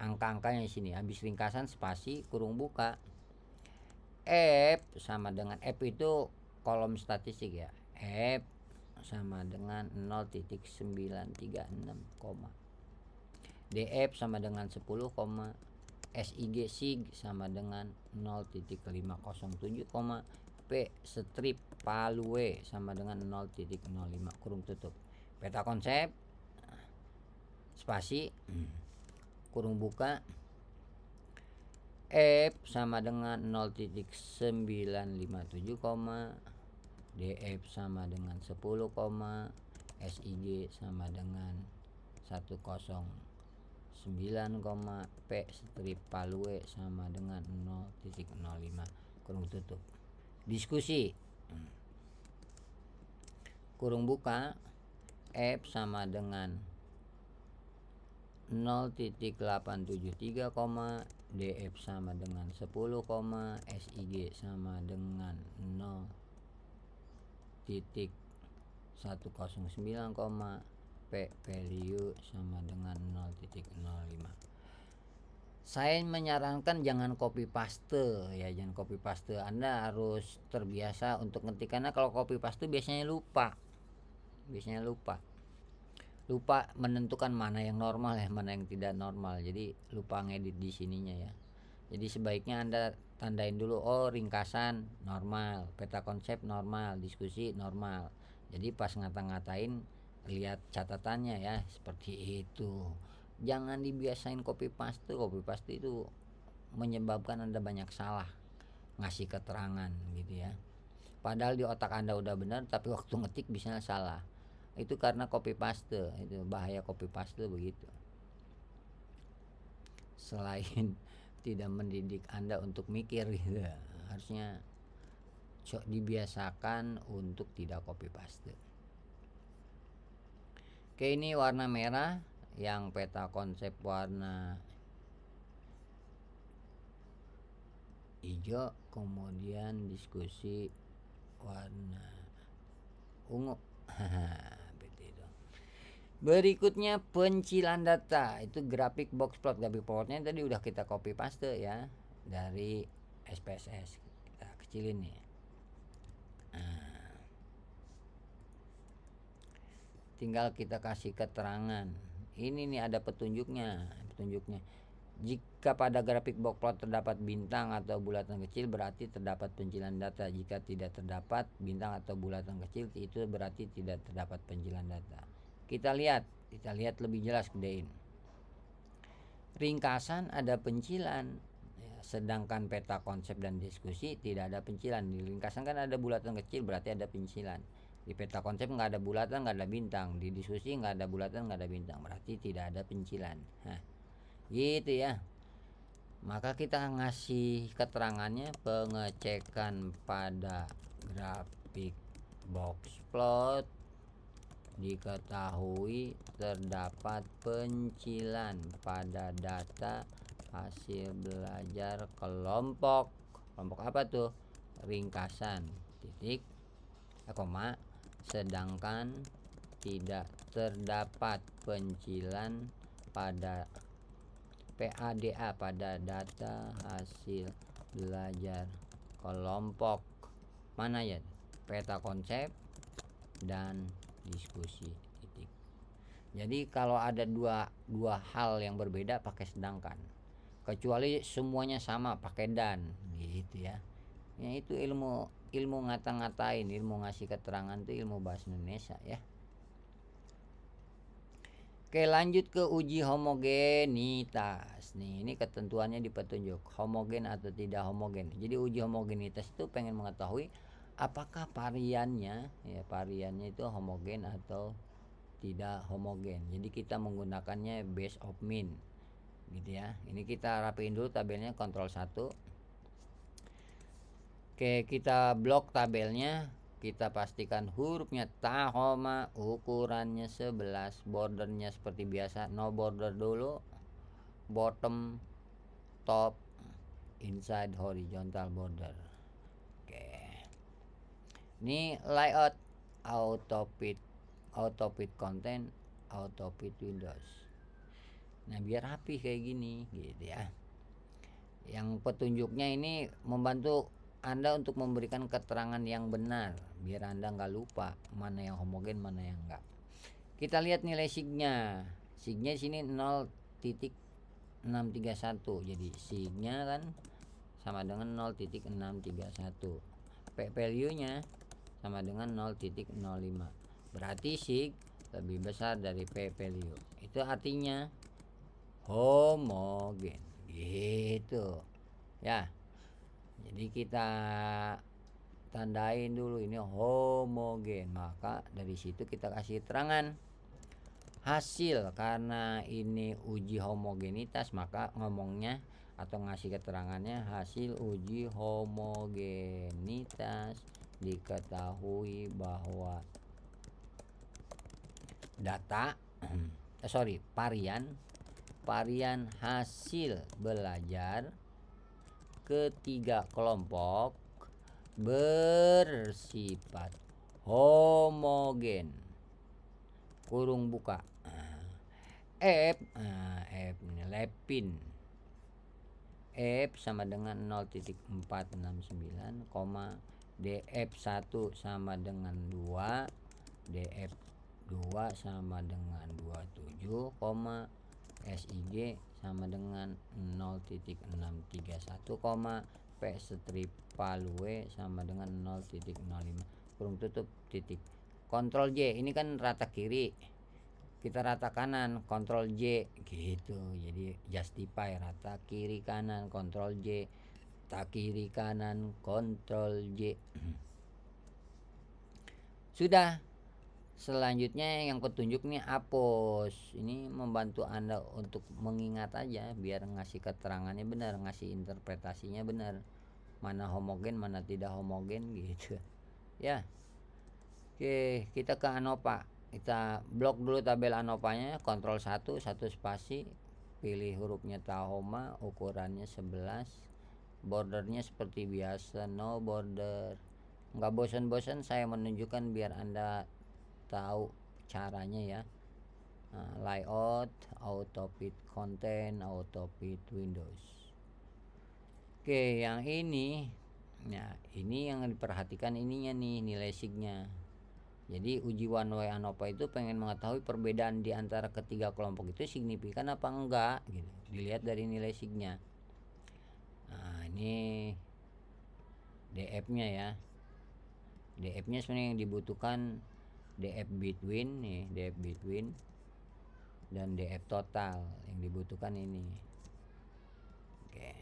angka-angkanya di sini. Habis ringkasan spasi kurung buka. F sama dengan F itu kolom statistik ya. F sama dengan 0,936, DF sama dengan 10, sig sama dengan 0,507, P strip palue sama dengan 0,05 kurung tutup. Peta konsep spasi kurung buka F sama dengan 0,957, DF sama dengan 10, SIG sama dengan 109, P strip palue sama dengan 0,05 kurung tutup. Diskusi kurung buka, F sama dengan 0,873, DF sama dengan 10, SIG sama dengan 0,109, P value sama dengan 0,05. Saya menyarankan jangan copy paste ya, jangan copy paste. Anda harus terbiasa untuk ngetik, karena kalau copy paste biasanya lupa menentukan mana yang normal ya, mana yang tidak normal. Jadi lupa ngedit di sininya ya. Jadi sebaiknya Anda tandain dulu, oh ringkasan normal, peta konsep normal, diskusi normal. Jadi pas ngata-ngatain lihat catatannya ya, seperti itu. Jangan dibiasain copy paste itu menyebabkan Anda banyak salah ngasih keterangan gitu ya. Padahal di otak Anda udah benar, tapi waktu ngetik bisa salah. Itu karena copy paste, itu bahaya copy paste begitu. Selain tidak mendidik Anda untuk mikir gitu, harusnya dibiasakan untuk tidak copy paste. Oke, ini warna merah, yang peta konsep warna hijau, kemudian diskusi warna ungu. Berikutnya pencilan data, itu grafik box plot. Grafik plotnya tadi udah kita copy paste ya dari SPSS, kita kecilin nih. Tinggal kita kasih keterangan. Ini nih ada petunjuknya. Jika pada grafik box plot terdapat bintang atau bulatan kecil, berarti terdapat pencilan data. Jika tidak terdapat bintang atau bulatan kecil, itu berarti tidak terdapat pencilan data. Kita lihat lebih jelas, gedein. Ringkasan ada pencilan, sedangkan peta konsep dan diskusi tidak ada pencilan. Di ringkasan kan ada bulatan kecil, berarti ada pencilan. Di peta konsep nggak ada bulatan, nggak ada bintang. Di diskusi nggak ada bulatan, nggak ada bintang, berarti tidak ada pencilan. Gitu ya. Maka kita ngasih keterangannya, pengecekan pada grafik box plot diketahui terdapat pencilan pada data hasil belajar kelompok apa tuh, ringkasan titik koma, sedangkan tidak terdapat pencilan pada PADA pada data hasil belajar kelompok mana ya, peta konsep dan diskusi titik. Jadi kalau ada dua hal yang berbeda pakai sedangkan, kecuali semuanya sama pakai dan gitu ya. Ya itu ilmu ngata-ngatain, ilmu ngasih keterangan itu ilmu bahasa Indonesia ya. Oke, lanjut ke uji homogenitas. Nih, ini ketentuannya di petunjuk, homogen atau tidak homogen. Jadi uji homogenitas itu pengen mengetahui apakah variannya itu homogen atau tidak homogen. Jadi kita menggunakannya base of mean gitu ya. Ini kita rapiin dulu tabelnya, Ctrl 1. Oke, kita blok tabelnya, kita pastikan hurufnya tahoma, ukurannya 11, bordernya seperti biasa no border dulu, bottom, top, inside, horizontal border. Ini layout auto fit content, auto fit windows. Nah biar rapi kayak gini gitu ya. Yang petunjuknya ini membantu Anda untuk memberikan keterangan yang benar, biar Anda nggak lupa mana yang homogen mana yang enggak. Kita lihat nilai signya. Signya sini 0,631. Jadi signya kan sama dengan 0,631. P value nya sama dengan 0,05. Berarti sig lebih besar dari P value. Itu artinya homogen gitu. ya. Jadi kita tandain dulu ini homogen, maka dari situ kita kasih keterangan hasil. Karena ini uji homogenitas, maka ngomongnya atau ngasih keterangannya hasil uji homogenitas diketahui bahwa data varian hasil belajar ketiga kelompok bersifat homogen kurung buka F ini lepin F sama dengan 0,469, DF1 sama dengan 2, DF2 sama dengan 27, SIG sama dengan 0,631, P strip palu W sama dengan 0,05 kurung tutup titik. Kontrol J ini kan rata kiri, kita rata kanan, kontrol J gitu. Jadi justify rata kiri kanan, kontrol J, tak kiri kanan, kontrol J. Sudah. Selanjutnya yang petunjuk nih apos. Ini membantu Anda untuk mengingat aja biar ngasih keterangannya benar, ngasih interpretasinya benar. Mana homogen, mana tidak homogen gitu. Ya. Oke, kita ke ANOVA. Kita blok dulu tabel ANOVA-nya, kontrol 1 spasi, pilih hurufnya Tahoma, ukurannya 11, bordernya seperti biasa no border. Nggak bosan-bosan saya menunjukkan biar Anda tahu caranya ya. Layout, auto fit content, auto fit Windows. Oke, yang ini, nah ini yang diperhatikan ininya nih, nilai signya. Jadi uji one way ANOVA itu pengen mengetahui perbedaan di antara ketiga kelompok itu signifikan apa enggak gitu. Dilihat dari nilai signya. Nah, ini DF-nya ya. DF-nya sebenarnya yang dibutuhkan DF between nih, DF between dan DF total yang dibutuhkan ini. Oke.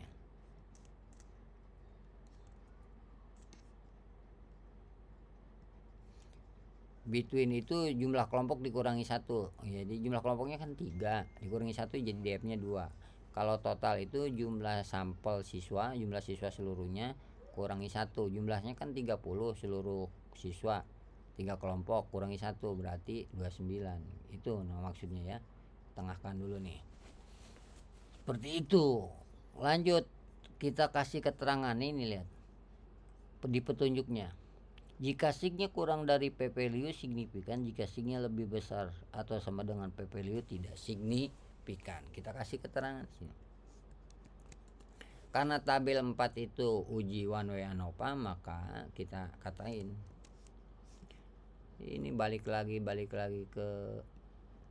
Between itu jumlah kelompok dikurangi 1. Jadi jumlah kelompoknya kan 3, dikurangi 1 jadi DF-nya 2. Kalau total itu jumlah sampel siswa, jumlah siswa seluruhnya kurangi 1. Jumlahnya kan 30 seluruh siswa. 3 kelompok kurangi 1 berarti 29. Itu maksudnya ya. Tengahkan dulu nih. Seperti itu. Lanjut, kita kasih keterangan ini, lihat di petunjuknya. Jika signya kurang dari P value signifikan, jika signya lebih besar atau sama dengan P value tidak signifikan. Kita kasih keterangan sini. Karena tabel 4 itu uji one way ANOVA, maka kita katain ini balik lagi ke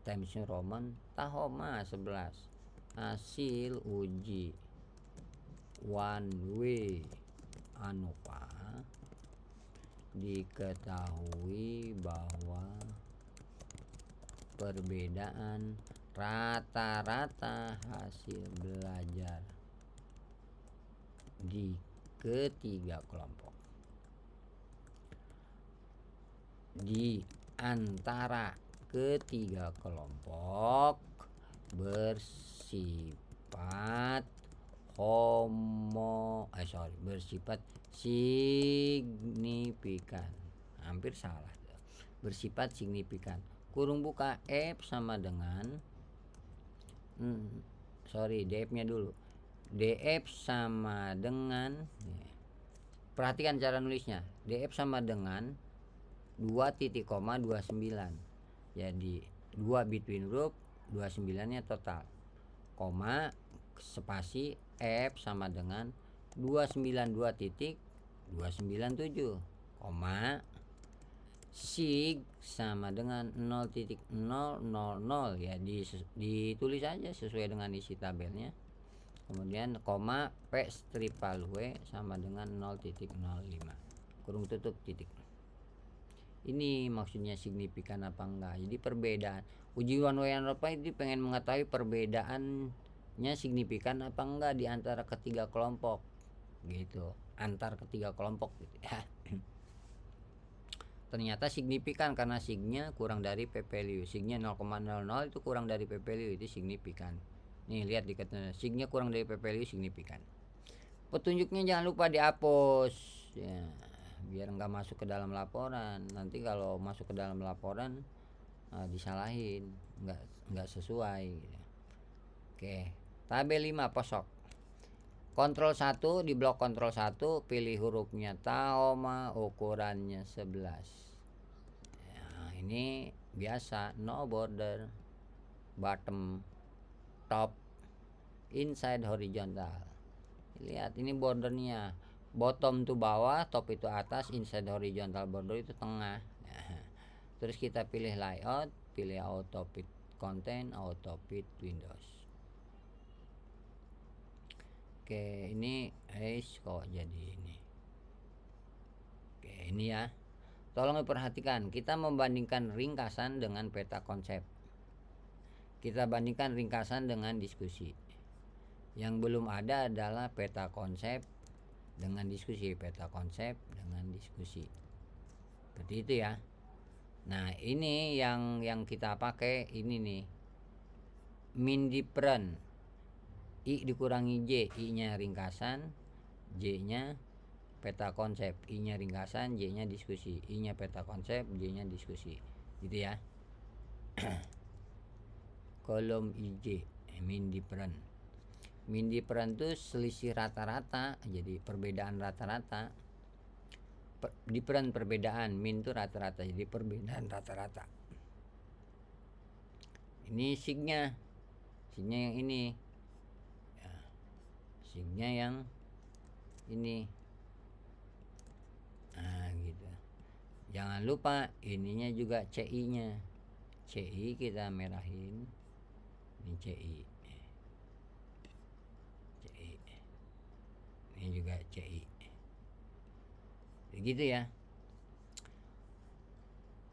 Times New Roman, Tahoma 11. Hasil uji one way ANOVA diketahui bahwa perbedaan rata-rata hasil belajar di ketiga kelompok di antara ketiga kelompok bersifat bersifat signifikan. Hampir salah. Bersifat signifikan. Kurung buka F sama dengan DF-nya dulu. DF sama dengan, perhatikan cara nulisnya. DF sama dengan 2,29. Jadi 2 between group, 29-nya total. Koma spasi F sama dengan 292.297, koma sig sama dengan 0,000 ya, ditulis aja sesuai dengan isi tabelnya. Kemudian koma P strip palu W sama dengan 0,05 kurung tutup titik. Ini maksudnya signifikan apa enggak. Jadi perbedaan uji one way ANOVA itu pengen mengetahui perbedaannya signifikan apa enggak di antara ketiga kelompok. gitu, antar ketiga kelompok gitu ya. Ternyata signifikan karena signya kurang dari p value. Signya 0,00 itu kurang dari p value, itu signifikan. Nih lihat dikatanya signya kurang dari p value signifikan. Petunjuknya jangan lupa dihapus ya, biar nggak masuk ke dalam laporan. Nanti kalau masuk ke dalam laporan disalahin, nggak sesuai gitu. Oke, tabel 5 posok. Kontrol 1, di blok kontrol 1 pilih hurufnya Taoma, ukurannya 11. Nah, ini biasa no border, bottom, top, inside horizontal. Lihat ini bordernya, bottom itu bawah, top itu atas, inside horizontal border itu tengah. Nah, terus kita pilih layout, pilih auto fit content, auto fit windows. Oke, ini kok jadi ini. Oke, ini ya. Tolong diperhatikan, kita membandingkan ringkasan dengan peta konsep. Kita bandingkan ringkasan dengan diskusi. Yang belum ada adalah peta konsep dengan diskusi, peta konsep dengan diskusi. Seperti itu ya. Nah, ini yang kita pakai ini nih. Min different. I dikurangi J, I-nya ringkasan, J-nya peta konsep, I-nya ringkasan, J-nya diskusi, I-nya peta konsep, J-nya diskusi. Gitu ya. Kolom IJ, min different. Min different itu selisih rata-rata, jadi perbedaan rata-rata. Different perbedaan, min itu rata-rata, jadi perbedaan rata-rata. Ini signya yang ini. Signya yang ini. Nah, gitu. Jangan lupa ininya juga CI-nya. CI kita merahin. Ini CI. Ini juga CI. Begitu ya.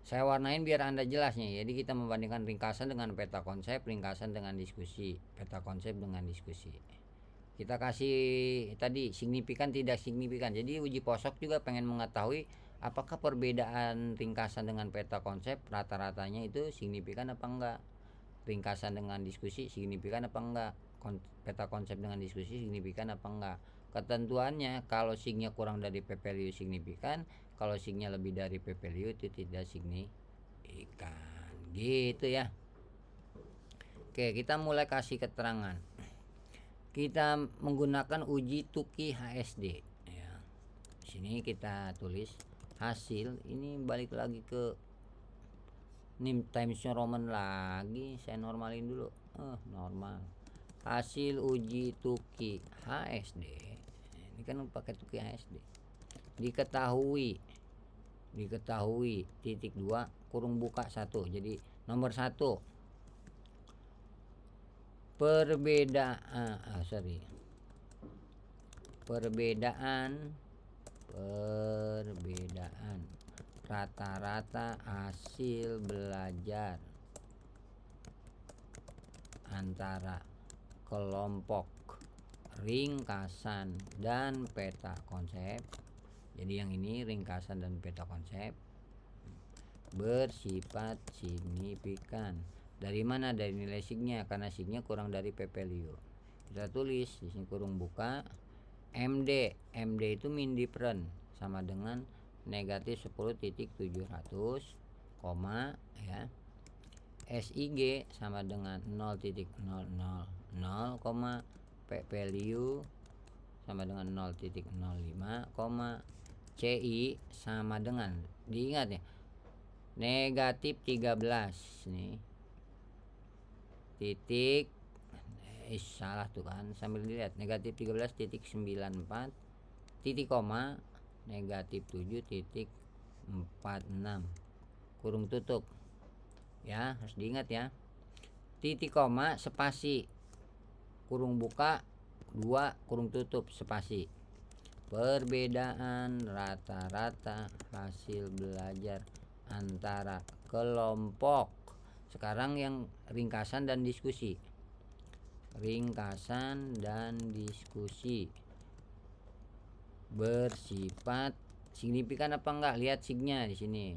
Saya warnain biar Anda jelasnya. Jadi kita membandingkan ringkasan dengan peta konsep, ringkasan dengan diskusi, peta konsep dengan diskusi. Kita kasih tadi signifikan tidak signifikan. Jadi uji posok juga pengen mengetahui apakah perbedaan ringkasan dengan peta konsep rata-ratanya itu signifikan apa enggak. Ringkasan dengan diskusi signifikan apa enggak. Peta konsep dengan diskusi signifikan apa enggak. Ketentuannya kalau signya kurang dari p value signifikan, kalau signya lebih dari p value itu tidak signifikan. Gitu ya. Oke, kita mulai kasih keterangan. Kita menggunakan uji Tuki HSD ya. Di sini kita tulis hasil, ini balik lagi ke name times Roman lagi, saya normalin dulu. Normal. Hasil uji Tuki HSD. Ini kan pakai Tuki HSD. Diketahui titik 2 kurung buka 1. Jadi nomor 1, perbedaan rata-rata hasil belajar antara kelompok ringkasan dan peta konsep. Jadi yang ini ringkasan dan peta konsep bersifat signifikan. Dari mana? Dari nilai signya, karena signya kurang dari p value. Kita tulis di sini kurung buka MD. MD itu min different sama dengan negatif 10.700, koma ya. SIG sama dengan 0.000, p value sama dengan 0.05, CI sama dengan, diingat ya, negatif 13 nih. Titik salah tuh kan, sambil dilihat negatif 13.94 titik koma negatif 7.46 kurung tutup ya, harus diingat ya. Titik koma spasi kurung buka 2 kurung tutup spasi. Perbedaan rata-rata hasil belajar antara kelompok. Sekarang yang ringkasan dan diskusi. bersifat signifikan apa enggak, lihat signya di sini,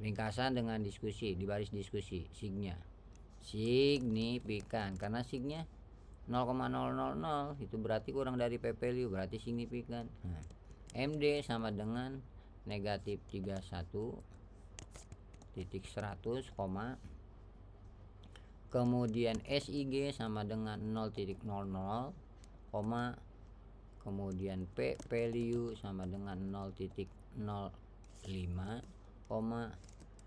ringkasan dengan diskusi di baris diskusi, signya signifikan karena signya 0,000 itu berarti kurang dari p value, berarti signifikan. MD sama dengan negatif 31.100, kemudian SIG sama dengan 0,00, kemudian P value sama dengan 0,05,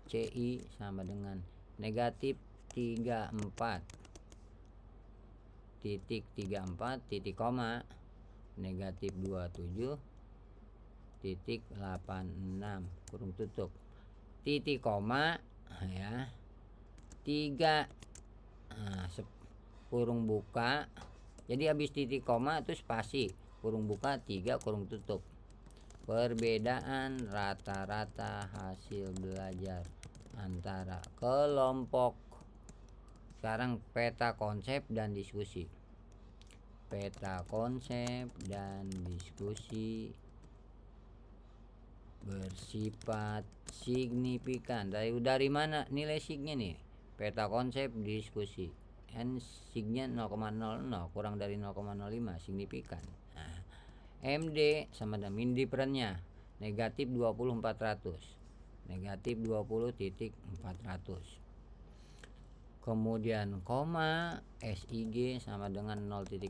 CI sama dengan negatif 34 titik koma negatif 27.86 kurung tutup titik koma ya 3 kurung buka, jadi habis titik koma itu spasi, kurung buka 3 kurung tutup. Perbedaan rata-rata hasil belajar antara kelompok. Sekarang peta konsep dan diskusi. Peta konsep dan diskusi bersifat signifikan. Dari mana nilai signya nih? Peta konsep diskusi. N signya 0,00 kurang dari 0,05 signifikan. Nah, MD sama dengan min difference-nya negatif 20.400. Negatif 20.400. Kemudian koma SIG sama dengan 0,000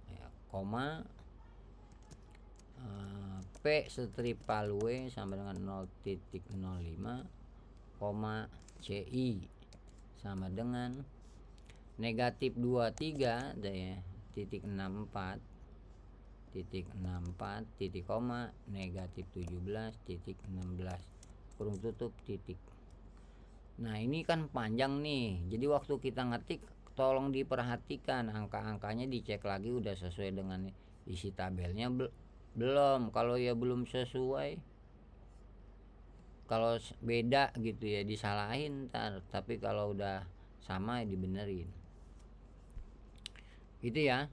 ya, koma P stripal W sama dengan 0,05, CI sama dengan negatif 23 ya, titik 64 titik koma negatif 17.16 kurung tutup titik. Nah ini kan panjang nih, jadi waktu kita ngetik tolong diperhatikan angka-angkanya, dicek lagi udah sesuai dengan isi tabelnya belum. Kalau ya belum sesuai, kalau beda gitu ya disalahin ntar, tapi kalau udah sama ya dibenerin gitu ya.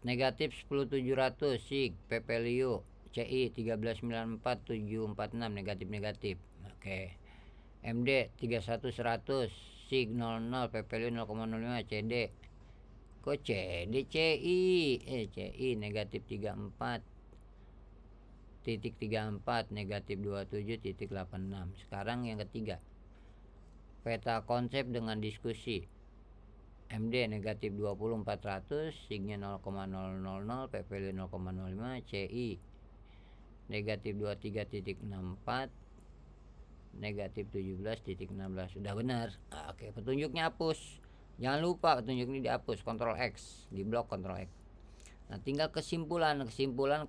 Negatif 10.700 sig P value CI 13.94.746 negatif. Oke. MD 31.100 sig 00 P value 0,05 CD. Kok CD CI negatif 34.34 negatif 27.86. Sekarang yang ketiga, peta konsep dengan diskusi. MD negatif 20.400 signya 0,000 P value 0,05 CI negatif 23.64 negatif 17.16. Sudah benar. Oke, petunjuknya hapus, jangan lupa petunjuk ini dihapus, Ctrl X, di blok Ctrl X. Nah tinggal kesimpulan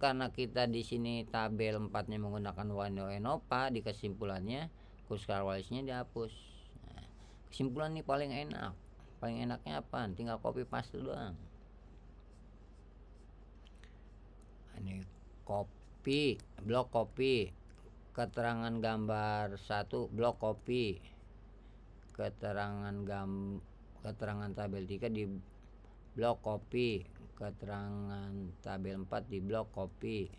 karena kita di sini tabel 4-nya menggunakan one way ANOVA, di kesimpulannya Kruskal-Walisnya dihapus. Nah, kesimpulan ini paling enaknya apa? Tinggal copy paste doang. Ini copy, blok copy, keterangan gambar 1 blok copy, keterangan tabel 3 di blok copy, keterangan tabel 4 di blok copy,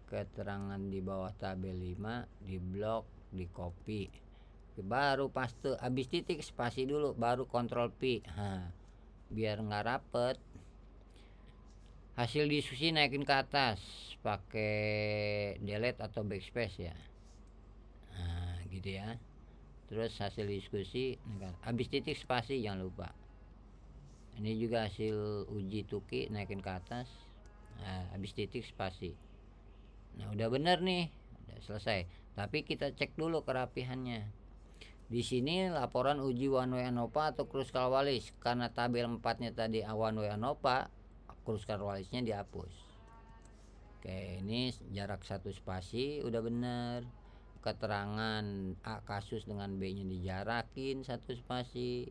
keterangan di bawah tabel 5 di blok di copy, baru paste. Habis titik spasi dulu baru Ctrl P. Biar nggak rapet. Hasil diskusi naikin ke atas pakai delete atau backspace ya. Nah gitu ya. Terus hasil diskusi habis titik spasi jangan lupa. Ini juga hasil uji tuki naikin ke atas. Nah, habis titik spasi. Nah, udah bener nih, udah selesai. Tapi kita cek dulu kerapihannya. Di sini laporan uji one way ANOVA atau Kruskal-Wallis. Karena tabel 4-nya tadi one way ANOVA, Kruskal-Wallisnya dihapus. Oke, ini jarak 1 spasi udah bener. Keterangan A kasus dengan B-nya dijarakin 1 spasi.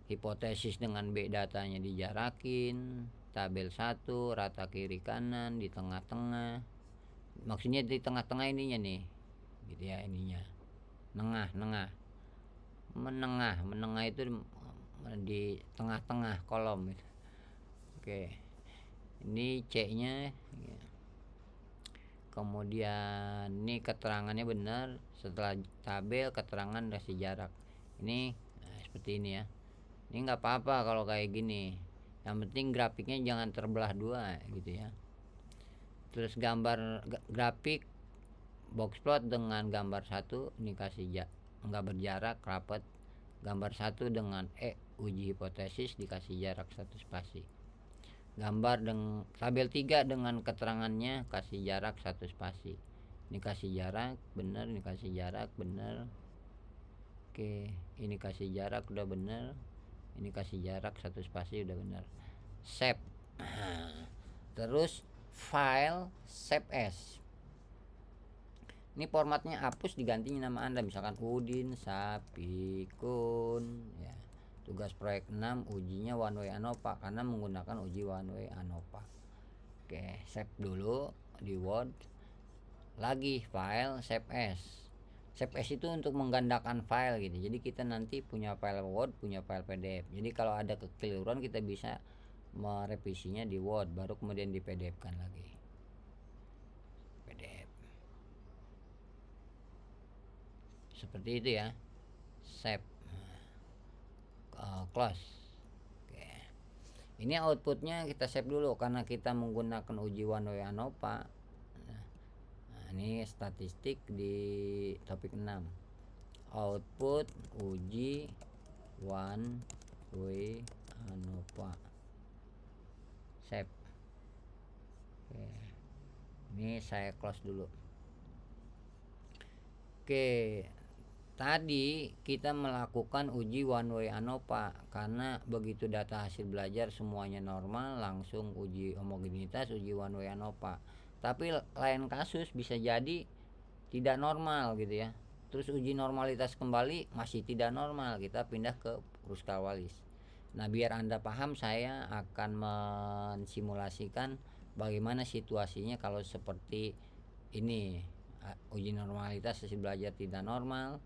Hipotesis dengan B datanya dijarakin. Tabel 1 rata kiri kanan di tengah-tengah. Maksudnya di tengah-tengah ininya nih. Gitu ya ininya. Menengah itu di tengah-tengah kolom gitu. Oke. Ini C-nya. Kemudian ini keterangannya benar, setelah tabel keterangan kasih jarak. Ini seperti ini ya. Ini nggak apa-apa kalau kayak gini. Yang penting grafiknya jangan terbelah dua gitu ya. Terus gambar grafik box plot dengan gambar satu ini kasih nggak berjarak rapat. Gambar satu dengan uji hipotesis dikasih jarak 1 spasi. Gambar tabel 3 dengan keterangannya kasih jarak 1 spasi. Ini kasih jarak bener, ini kasih jarak bener. Oke, ini kasih jarak udah bener. Ini kasih jarak 1 spasi udah bener. Save. Terus file save as. Ini formatnya hapus diganti nama Anda, misalkan Udin Sapikun ya. Tugas proyek 6 ujinya one way ANOVA karena menggunakan uji one way ANOVA. Oke, save dulu di Word. Lagi file save as. Save as itu untuk menggandakan file gitu. Jadi kita nanti punya file Word, punya file PDF. Jadi kalau ada kekeliruan kita bisa merevisinya di Word baru kemudian di PDF kan lagi. PDF. Seperti itu ya. Save. Close. Oke. Ini outputnya kita save dulu karena kita menggunakan uji one way ANOVA. Nah, ini statistik di topik 6. Output uji one way ANOVA. Save. Oke. Ini saya close dulu. Oke. Tadi kita melakukan uji one way ANOVA karena begitu data hasil belajar semuanya normal langsung uji homogenitas, uji one way ANOVA. Tapi lain kasus bisa jadi tidak normal gitu ya. Terus uji normalitas kembali masih tidak normal, kita pindah ke Kruskal-Wallis. Nah, biar Anda paham saya akan mensimulasikan bagaimana situasinya kalau seperti ini. Uji normalitas hasil belajar tidak normal,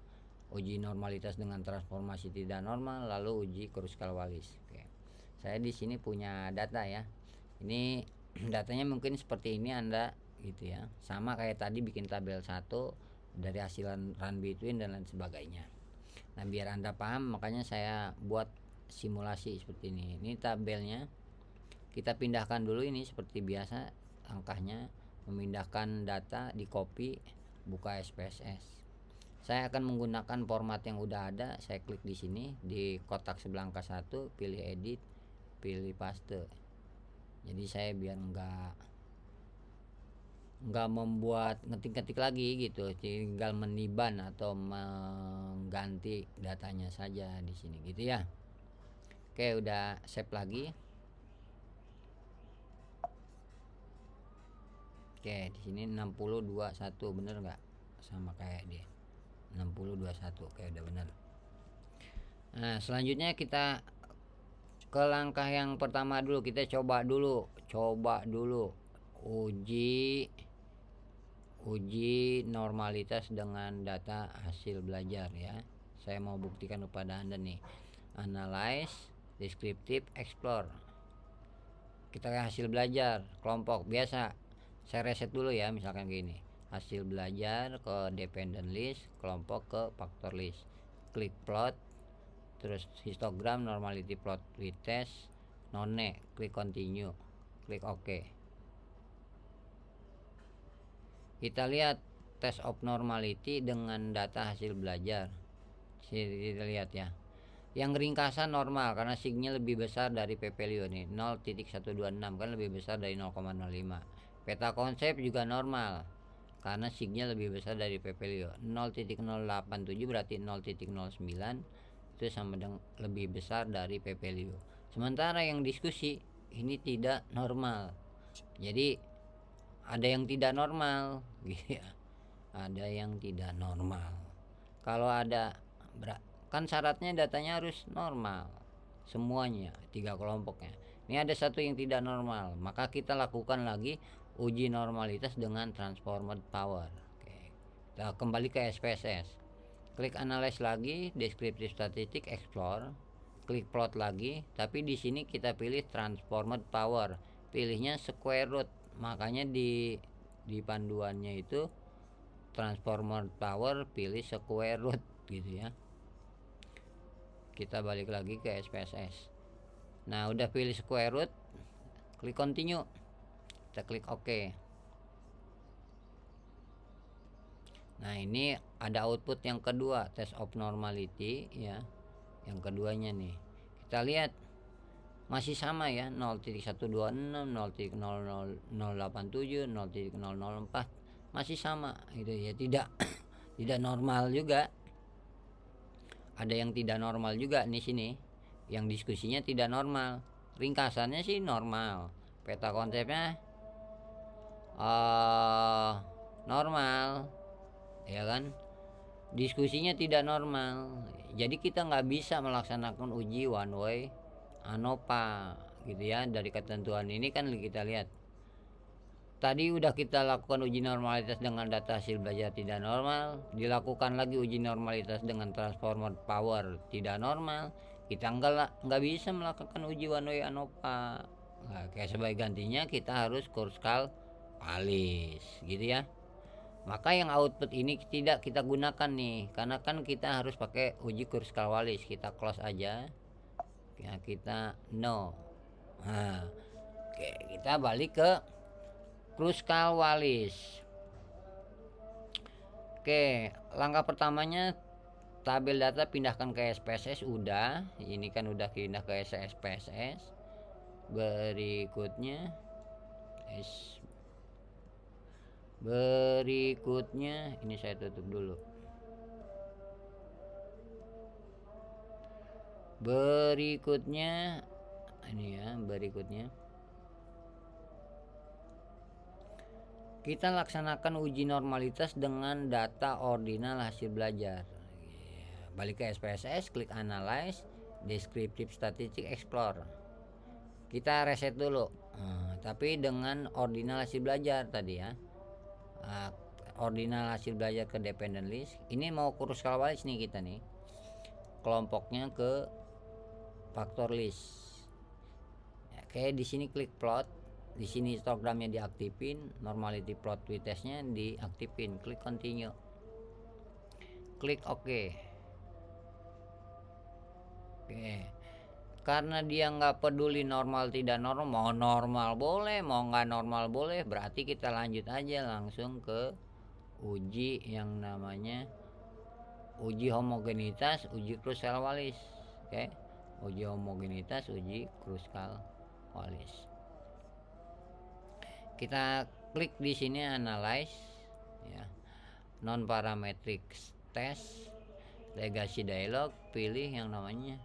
uji normalitas dengan transformasi tidak normal, lalu uji Kruskal-Wallis. Oke. Saya di sini punya data ya. Ini datanya mungkin seperti ini Anda gitu ya. Sama kayak tadi bikin tabel 1 dari hasil run between dan lain sebagainya. Nah, biar Anda paham makanya saya buat simulasi seperti ini. Ini tabelnya. Kita pindahkan dulu ini seperti biasa angkanya, memindahkan data di copy, buka SPSS. Saya akan menggunakan format yang udah ada. Saya klik di sini di kotak sebelah angka 1, pilih edit, pilih paste. Jadi saya biar enggak membuat ngetik-ngetik lagi gitu, tinggal meniban atau mengganti datanya saja di sini gitu ya. Oke, udah save lagi. Oke, di sini 6021 bener nggak? Sama kayak dia. 6021 kayak udah bener. Nah, selanjutnya kita ke langkah yang pertama dulu. Kita coba dulu uji normalitas dengan data hasil belajar ya. Saya mau buktikan kepada Anda nih. Analyze, descriptive, explore. Kita ke hasil belajar kelompok biasa. Saya reset dulu ya, misalkan gini. Hasil belajar ke dependent list, kelompok ke factor list. Klik plot, terus histogram, normality plot retest, none, klik continue, klik OK. Kita lihat test of normality dengan data hasil belajar. Kita lihat ya. Yang ringkasan normal karena signya lebih besar dari p-value nih, 0.126 kan lebih besar dari 0,05. Peta konsep juga normal karena signya lebih besar dari p-value 0.087 berarti 0.09 itu sama dengan lebih besar dari p-value. Sementara yang diskusi ini tidak normal. Jadi ada yang tidak normal gitu ya. Ada yang tidak normal. Kalau ada kan syaratnya datanya harus normal semuanya 3 kelompoknya. Ini ada satu yang tidak normal, maka kita lakukan lagi uji normalitas dengan transformed power. Oke. Kita kembali ke SPSS. Klik analyze lagi, descriptive statistic, explore. Klik plot lagi, tapi di sini kita pilih transformed power. pilihnya square root. Makanya di panduannya itu transformer power pilih square root gitu ya. Kita balik lagi ke SPSS. Nah, udah pilih square root, klik continue. Kita klik OK. Nah, ini ada output yang kedua, test of normality ya. Yang keduanya nih. Kita lihat masih sama ya, 0.126, 0.00087, 0.004 masih sama gitu ya, tidak tidak normal juga. Ada yang tidak normal juga di sini. Yang diskusinya tidak normal. Ringkasannya sih normal. Peta konsepnya normal, ya kan? Diskusinya tidak normal. Jadi kita nggak bisa melaksanakan uji one way ANOVA gitu ya. Dari ketentuan ini kan kita lihat. Tadi udah kita lakukan uji normalitas dengan data hasil belajar tidak normal, dilakukan lagi uji normalitas dengan transformer power tidak normal. Kita nggak bisa melakukan uji one way ANOVA. Nah, kayak sebagai gantinya kita harus Kruskal Wallis gitu ya. Maka yang output ini tidak kita gunakan nih, karena kan kita harus pakai uji Kruskal Wallis. Kita close aja ya, kita no. Nah, oke, kita balik ke Kruskal Wallis. Oke, langkah pertamanya tabel data pindahkan ke SPSS udah. Ini kan udah pindah ke SPSS. Berikutnya ini saya tutup dulu. Berikutnya ini ya, berikutnya kita laksanakan uji normalitas dengan data ordinal hasil belajar. Balik ke SPSS, klik Analyze, Descriptive Statistic Explore. Kita reset dulu, tapi dengan ordinal hasil belajar tadi ya. Ordinal hasil belajar ke dependent list. Ini mau Kruskal Wallis nih kita nih. Kelompoknya ke faktor list. Oke, di sini klik plot. Di sini histogramnya diaktifin, normality plot testnya diaktifin, klik continue, klik OK. Oke, karena dia nggak peduli normal tidak normal, mau normal boleh, mau nggak normal boleh, berarti kita lanjut aja langsung ke uji yang namanya uji homogenitas, uji Kruskal Wallis. Oke, uji homogenitas, uji Kruskal Wallis. Kita klik di sini Analyze ya, non parametric test, legacy dialog, pilih yang namanya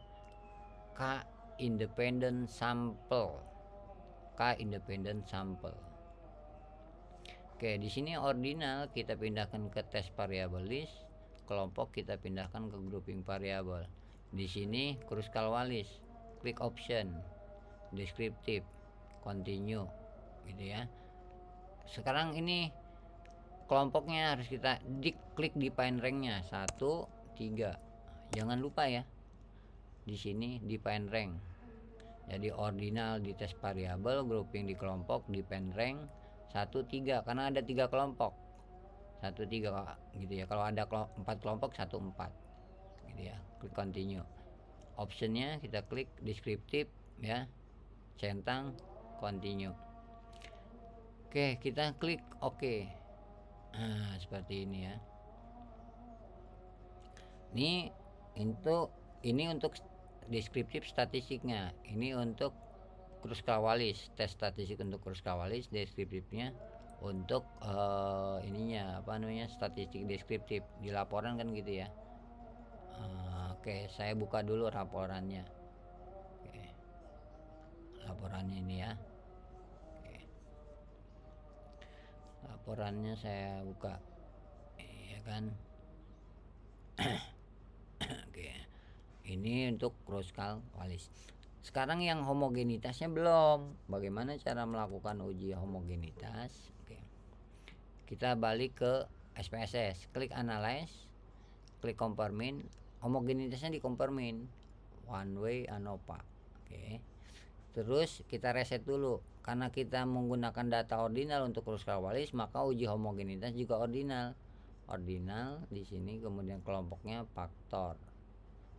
K independent sample. Oke, di sini ordinal kita pindahkan ke test variable list, kelompok kita pindahkan ke grouping variable. Di sini Kruskal Wallis, klik option, descriptive, continue gitu ya. Sekarang ini kelompoknya harus kita klik define rank-nya 1, 3. Jangan lupa ya. Di sini define rank. Jadi ordinal di test variable, grouping di kelompok, define rank 1, 3 karena ada 3 kelompok. 1, 3 gitu ya. Kalau ada 4 kelompok 1, 4. Gitu ya. Klik continue. Optionnya kita klik descriptive ya. Centang continue. Oke, kita klik OK. Nah, seperti ini ya. Ini untuk deskriptif statistiknya. Ini untuk Kruskal Wallis, tes statistik untuk Kruskal Wallis, deskriptifnya untuk ininya apa namanya, statistik deskriptif di laporan kan gitu ya. Oke, saya buka dulu laporannya. Oke. Laporannya ini ya. Laporannya saya buka ya kan. Oke, ini untuk Kruskal Wallis. Sekarang yang homogenitasnya belum. Bagaimana cara melakukan uji homogenitas? Oke, kita balik ke SPSS, klik Analyze, klik Confirming. Homogenitasnya di confirming one way ANOVA. Oke, Terus kita reset dulu. Karena kita menggunakan data ordinal untuk Kruskal-Wallis, maka uji homogenitas juga ordinal. Ordinal di sini kemudian kelompoknya faktor.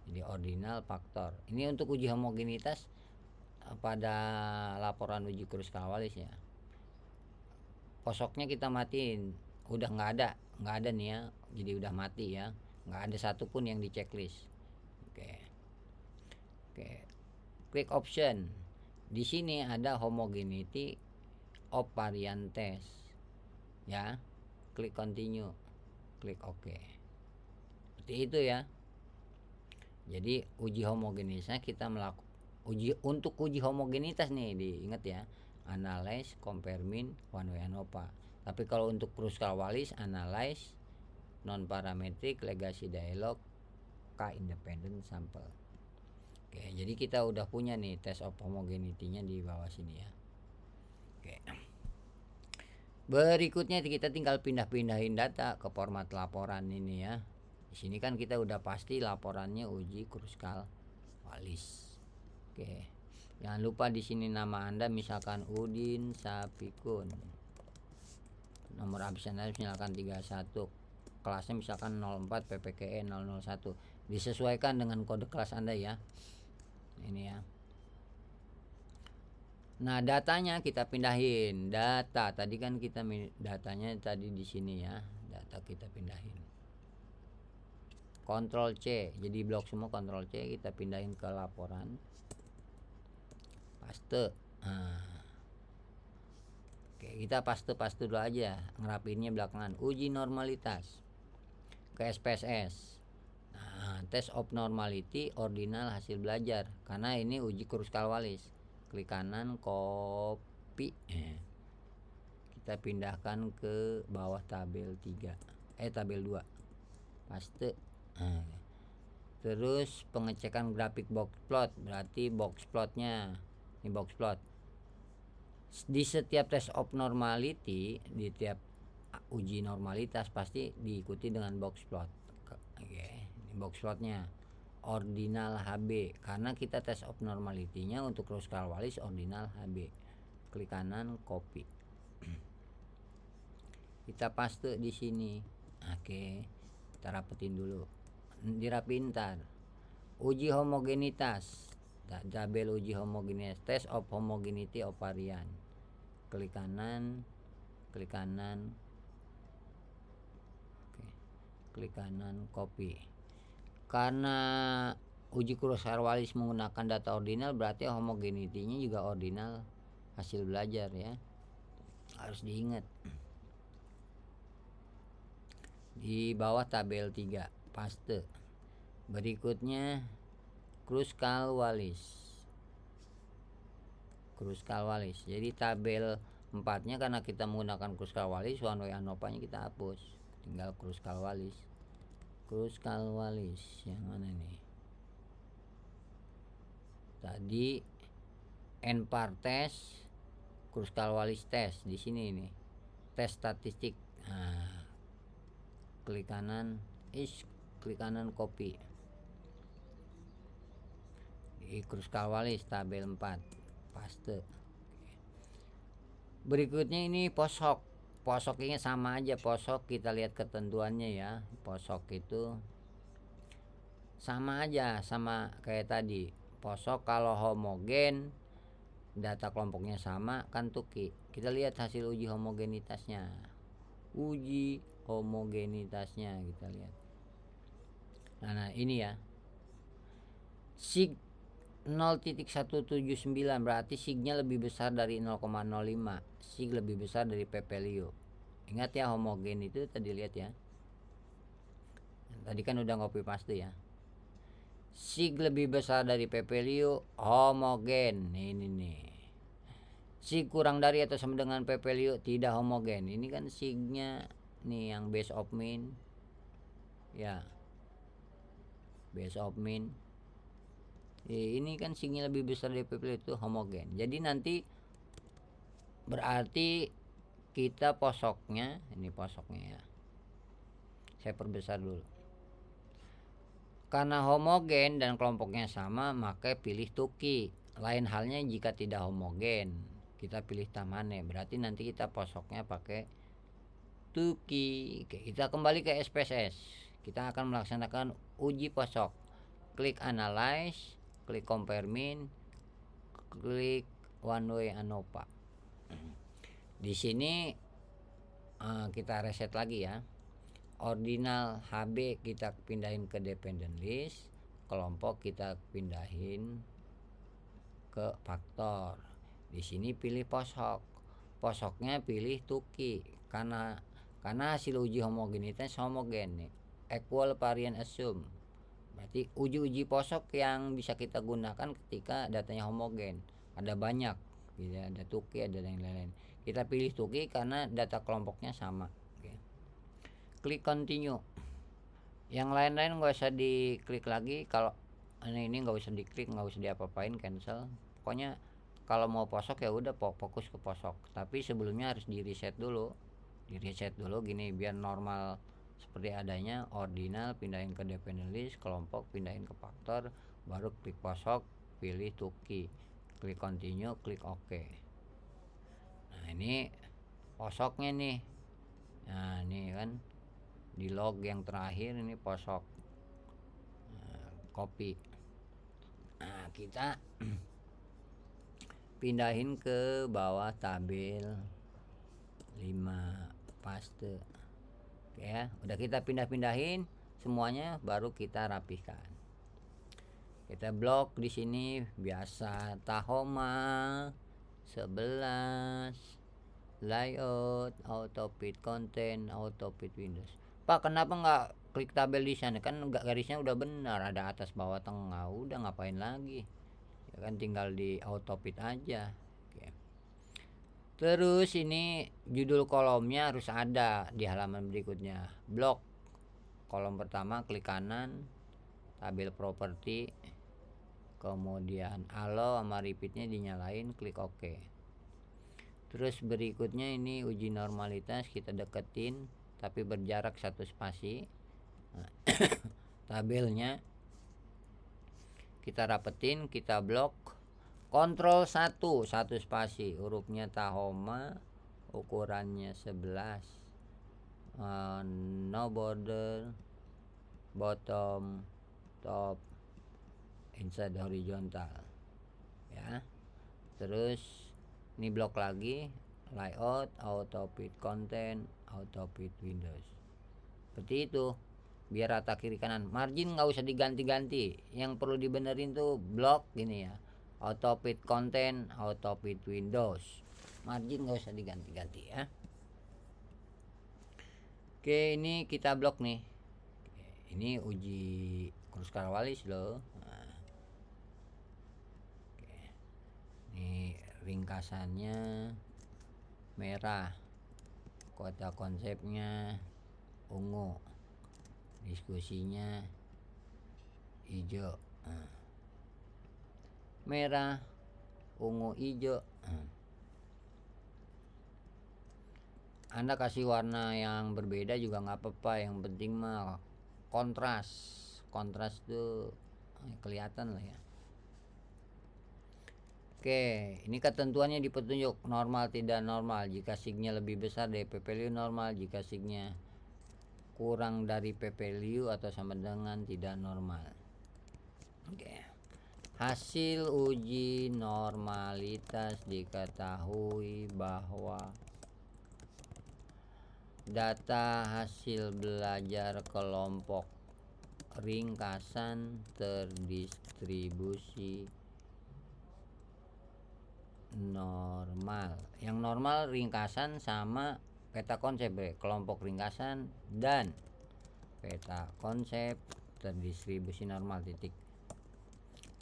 Jadi ordinal faktor. Ini untuk uji homogenitas pada laporan uji Kruskal-Wallis ya. Posoknya kita matiin, udah nggak ada nih ya, jadi udah mati ya, nggak ada satupun yang di checklist. Oke, klik option. Di sini ada homogeneity of variant test ya, klik continue, klik OK. Seperti itu ya. Jadi uji homogenitasnya kita melakukan untuk uji homogenitas nih, diingat ya, analyze, compare mean, one way ANOVA. Tapi kalau untuk Kruskal-Wallis, analyze, non parametric, legacy dialog, K independent sample. Oke, jadi kita udah punya nih test of homogeneity-nya di bawah sini ya. Oke. Berikutnya kita tinggal pindah-pindahin data ke format laporan ini ya. Di sini kan kita udah pasti laporannya uji Kruskal-Wallis. Oke. Jangan lupa di sini nama Anda misalkan Udin Sapikun. Nomor absen Anda misalkan 31. Kelasnya misalkan 04 PPKE 001. Disesuaikan dengan kode kelas Anda ya. Ini ya. Nah, datanya kita pindahin. Data tadi kan kita datanya tadi di sini ya. Data kita pindahin. Ctrl C. Jadi blok semua Ctrl C, kita pindahin ke laporan. Paste. Nah. Oke, kita paste dulu aja, ngerapinnya belakangan. Uji normalitas ke SPSS. Nah, test of normality ordinal hasil belajar, karena ini uji Kruskal-Wallis. Klik kanan, copy, kita pindahkan ke bawah tabel 3, tabel 2, paste. Nah, terus pengecekan grafik box plot, berarti box plotnya ini box plot. Di setiap test of normality, di tiap uji normalitas pasti diikuti dengan box plot. Oke, ini box plotnya ordinal HB, karena kita test of normality-nya untuk Kruskal-Wallis ordinal HB. Klik kanan, copy. Kita paste di sini. Oke, kita rapetin dulu. Dirapin ntar. Uji homogenitas. Tabel uji homogenitas, test of homogeneity of variant. Klik kanan, klik kanan. Oke. Klik kanan, copy. Karena uji Kruskal-Wallis menggunakan data ordinal, berarti homogeneity-nya juga ordinal hasil belajar ya. Harus diingat. Di bawah tabel 3, paste. Berikutnya Kruskal-Wallis. Jadi tabel 4-nya karena kita menggunakan Kruskal-Wallis, one way ANOVA-nya kita hapus. Tinggal Kruskal-Wallis yang mana nih? Tadi NPAR test, Kruskal-Wallis test di sini nih. Tes statistik. Nah, klik kanan, copy. Di Kruskal-Wallis tabel 4, paste. Berikutnya ini posok. Posoknya sama aja, posok kita lihat ketentuannya ya. Posok itu sama aja, sama kayak tadi. Posok kalau homogen, data kelompoknya sama kan tuki. Kita lihat hasil uji homogenitasnya. Kita lihat. Nah ini ya. Sig 0.179 berarti signya lebih besar dari 0,05. Sig lebih besar dari P-value. Ingat ya, homogen itu tadi lihat ya. Tadi kan udah copy paste ya. Sig lebih besar dari P-value, homogen. Ini nih. Sig kurang dari atau sama dengan P-value, tidak homogen. Ini kan signya nih yang base of mean. Ya. Base of mean. Ini kan signya lebih besar dari P-value, itu homogen. Jadi nanti berarti kita posoknya, ini posoknya ya. Saya perbesar dulu. Karena homogen dan kelompoknya sama, maka pilih tuki. Lain halnya jika tidak homogen, kita pilih tamane, berarti nanti kita posoknya pakai tuki. Oke, kita kembali ke SPSS. Kita akan melaksanakan uji posok. Klik analyze, klik compare min, klik one way ANOVA. Di sini kita reset lagi ya. Ordinal HB kita pindahin ke dependent list, kelompok kita pindahin ke faktor. Di sini pilih posok. Posoknya pilih tuki karena hasil uji homogenitas homogen nih. Equal variance assume. Berarti uji posok yang bisa kita gunakan ketika datanya homogen. Ada banyak, gitu, ada tuki, ada yang lain-lain. Kita pilih tuki karena data kelompoknya sama. Oke. Klik continue. Yang lain-lain nggak usah diklik lagi. Kalau ini nggak usah diklik, nggak usah diapa-apain, cancel. Pokoknya kalau mau posok ya udah fokus ke posok. Tapi sebelumnya harus di reset dulu gini biar normal seperti adanya. Ordinal pindahin ke dependent list, kelompok pindahin ke faktor, baru klik posok, pilih tuki, klik continue, klik OK. Nah ini posoknya nih. Nah ini kan di log yang terakhir ini posok. Copy. Nah kita pindahin ke bawah tabel 5 paste. Oke ya, udah kita pindahin semuanya, baru kita rapihkan. Kita blok di sini biasa Tahoma 11, layout, auto fit content, auto fit Windows. Pak, kenapa nggak klik tabel di sana? Kan nggak, garisnya udah benar, ada atas bawah tengah, udah ngapain lagi? Ya kan tinggal di auto fit aja. Oke. Terus ini judul kolomnya harus ada di halaman berikutnya. Blok kolom pertama klik kanan, tabel properti, kemudian allow sama repeatnya dinyalain, klik OK. Terus berikutnya ini uji normalitas kita deketin tapi berjarak 1 spasi. Tabelnya kita rapetin, kita blok. Kontrol 1 spasi, hurufnya Tahoma, ukurannya 11, no border, bottom, top, inside horizontal ya. Terus ini blok lagi, layout, auto fit content, auto fit Windows. Seperti itu, biar rata kiri kanan. Margin nggak usah diganti-ganti, yang perlu dibenerin tuh blok gini ya, auto fit content, auto fit Windows. Margin nggak usah diganti-ganti ya. Oke, ini kita blok nih. Ini uji Kruskal-Wallis loh. Nah. Oke. Ini ringkasannya merah, kota konsepnya ungu, diskusinya hijau. Nah. Merah, ungu, hijau. Anda kasih warna yang berbeda juga nggak apa-apa, yang penting mah kontras tuh kelihatan lah ya. Oke, ini ketentuannya di petunjuk normal tidak normal. Jika signya lebih besar dari p value normal, jika signya kurang dari p value atau sama dengan tidak normal. Oke. Hasil uji normalitas diketahui bahwa data hasil belajar kelompok ringkasan terdistribusi normal. Yang normal ringkasan sama peta konsep, kelompok ringkasan dan peta konsep terdistribusi normal titik.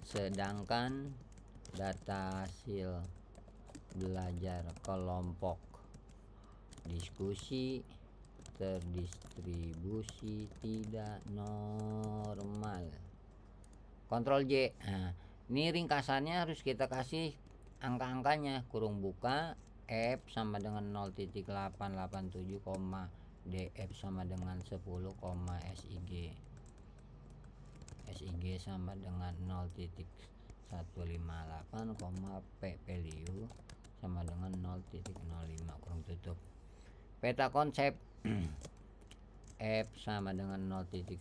Sedangkan data hasil belajar kelompok diskusi terdistribusi tidak normal. Kontrol J. Nah, ini ringkasannya harus kita kasih angka-angkanya, kurung buka F sama dengan 0.887, DF sama dengan 10, SIG sama dengan 0.1 158, P value sama dengan 0.05 kurung tutup. Peta konsep F sama dengan 0.860,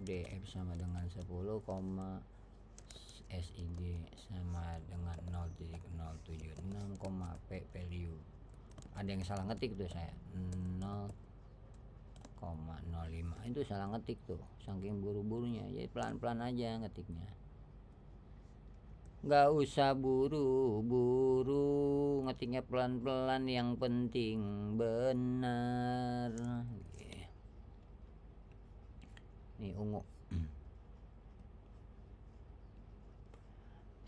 DF sama dengan 10, SIG sama dengan 0.076, P value. Ada yang salah ngetik tuh saya 0,05 itu salah ngetik tuh, saking buru-burunya. Jadi pelan-pelan aja ngetiknya, nggak usah buru-buru ngetiknya, pelan-pelan yang penting benar. Ini ungu.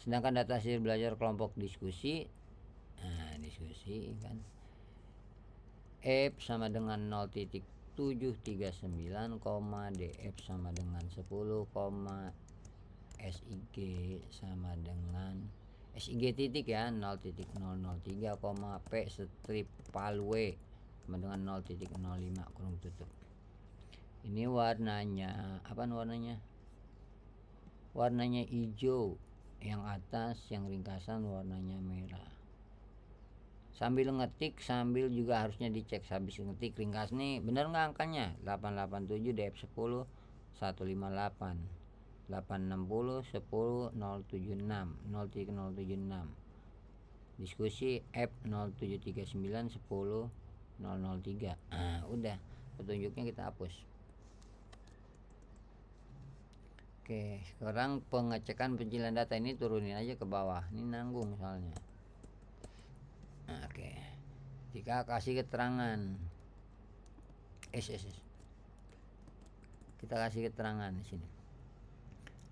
Sedangkan data hasil belajar kelompok diskusi, nah diskusi kan, F sama dengan 0.739, DF sama dengan 10, SIG sama dengan SIG titik ya 0.003, P strip value sama dengan 0.05 kurung tutup. Ini warnanya apa warnanya? Warnanya hijau, yang atas yang ringkasan warnanya merah. Sambil ngetik sambil juga harusnya dicek habis ngetik ringkas nih bener nggak angkanya 887 DF 10 158 860 10 076 0.076, diskusi F 0739 10 003. Udah petunjuknya kita hapus. Oke, sekarang pengecekan pencilan data ini turunin aja ke bawah. Ini nanggung soalnya. Oke. Jika kasih keterangan kita kasih keterangan di sini.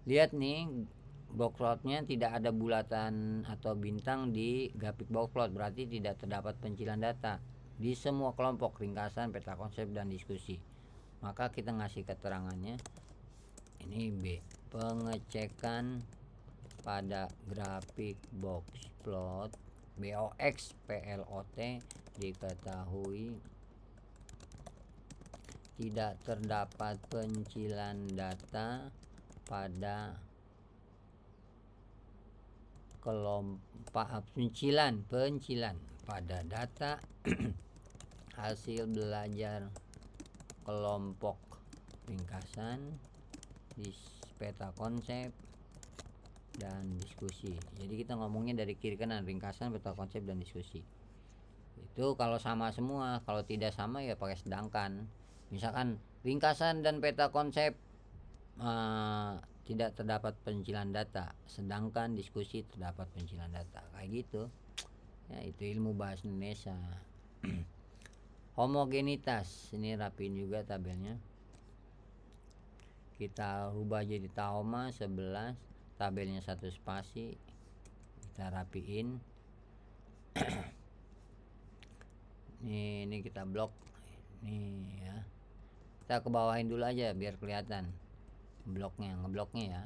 Lihat nih, box plotnya tidak ada bulatan atau bintang di grafik box plot, berarti tidak terdapat pencilan data di semua kelompok ringkasan, peta konsep dan diskusi. Maka kita ngasih keterangannya. Ini B, pengecekan pada grafik box plot BOX PLOT diketahui tidak terdapat pencilan data pada kelompok pencilan pada data hasil belajar kelompok ringkasan di peta konsep dan diskusi. Jadi kita ngomongnya dari kiri kanan, ringkasan, peta konsep dan diskusi. Itu kalau sama semua, kalau tidak sama ya pakai sedangkan. Misalkan ringkasan dan peta konsep tidak terdapat pencilan data, sedangkan diskusi terdapat pencilan data, kayak gitu ya. Itu ilmu bahasa Indonesia. Homogenitas, ini rapiin juga tabelnya, kita rubah jadi Tahoma 11, tabelnya 1 spasi, kita rapiin. ini kita blok nih ya, kita kebawahin dulu aja biar kelihatan ngebloknya ya.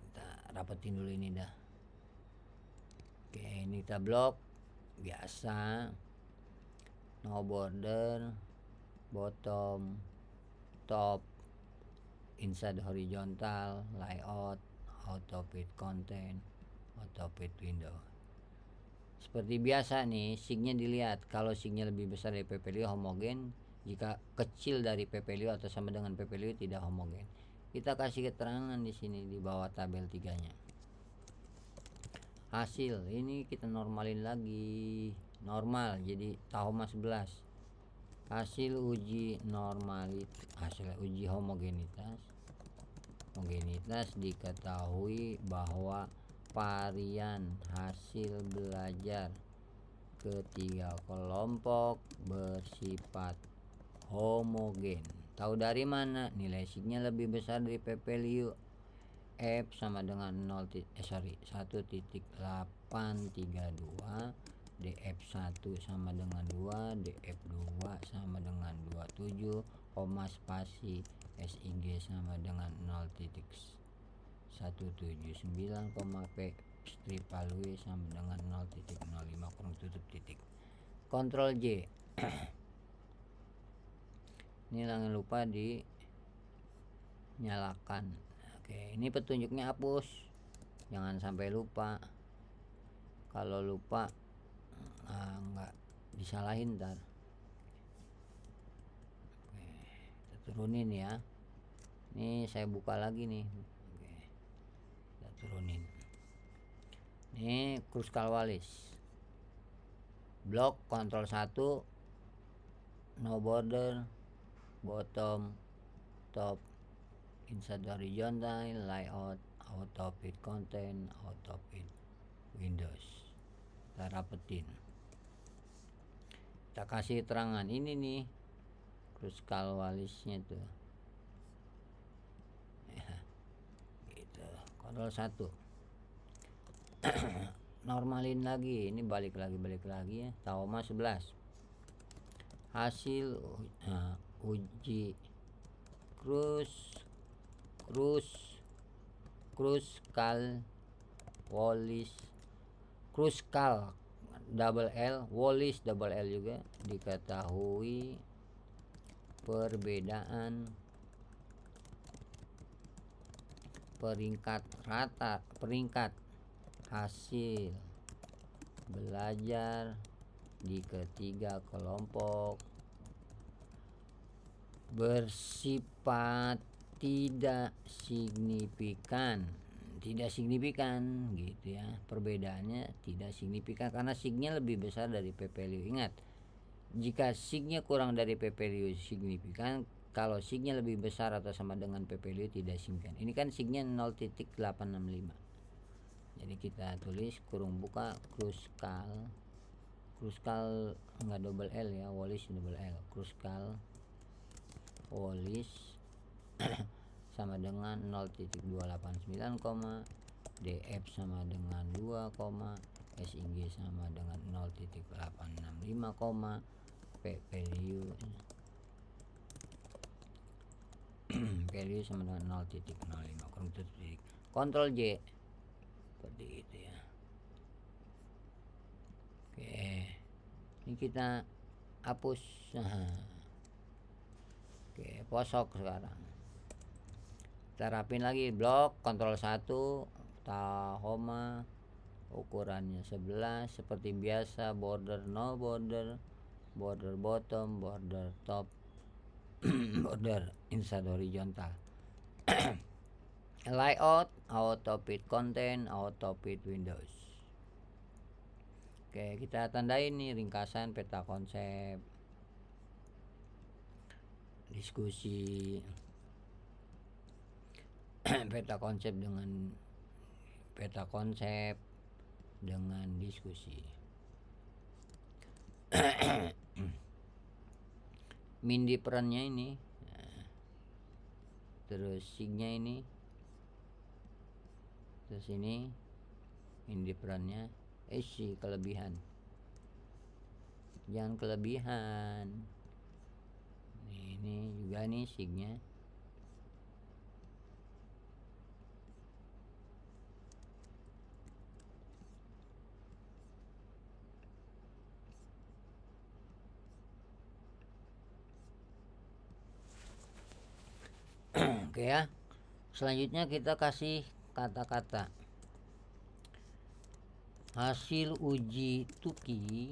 Kita rapetin dulu ini dah. Oke, ini kita blok biasa, no border, bottom, top, inside horizontal, layout, auto fit content, auto fit window. Seperti biasa nih, signya dilihat. Kalau signya lebih besar dari PPLU homogen, jika kecil dari PPLU atau sama dengan PPLU tidak homogen. Kita kasih keterangan di sini di bawah tabel 3-nya. Hasil ini kita normalin lagi, normal jadi Tahoma 11. Hasil uji hasil uji homogenitas diketahui bahwa varian hasil belajar ketiga kelompok bersifat homogen. Tahu dari mana? Nilai signya lebih besar dari PPLU. F sama dengan 1.832, DF1 sama dengan 2, DF2 sama dengan 27, spasi SIG sama dengan 0.179, P strip value sama dengan 0.05 kurung tutup titik. Ctrl J. Ini jangan lupa dinyalakan. Oke, Oke, ini petunjuknya hapus, jangan sampai lupa. Kalau lupa nggak disalahin ntar. Oke, kita turunin ya. Ini saya buka lagi nih. Oke, kita turunin. Ini Kruskal Wallis. Blok kontrol 1, no border, bottom, top, inside horizontal, layout, auto fit content, auto fit windows. Kita rapetin. Kita kasih keterangan ini nih Kruskal Wallisnya tuh. Ya, gitu. Kontrol 1. Normalin lagi, ini balik lagi ya. Tahoma 11. Hasil uji Kruskal Wallis, Kruskal double L, Wallis double L juga. Diketahui perbedaan peringkat hasil belajar di ketiga kelompok bersifat tidak signifikan gitu ya. Perbedaannya tidak signifikan karena signya lebih besar dari p-value. Ingat, jika signya kurang dari p-value signifikan, kalau signya lebih besar atau sama dengan p-value tidak signifikan. Ini kan signya 0.865. Jadi kita tulis kurung buka Kruskal enggak double L ya, Wallis double L. Kruskal Wallis sama dengan 0.289, DF sama dengan 2, SIG sama dengan 0.865, P-value value sama dengan 0.05. Kontrol J seperti itu ya. Oke, ini kita hapus. Oke, posok sekarang. Kita rapin lagi. Blok kontrol 1, Tahoma, ukurannya 11 seperti biasa. Border no border, border bottom, border top, border inside horizontal. Layout, auto fit content, auto fit windows. Oke, kita tandain nih ringkasan peta konsep, diskusi, peta konsep dengan diskusi. Mindi perannya ini, terus signya ini, terus ini mindi perannya, kelebihan, jangan kelebihan. Ini juga nih signya. Oke ya. Selanjutnya kita kasih kata-kata. Hasil uji Tuki.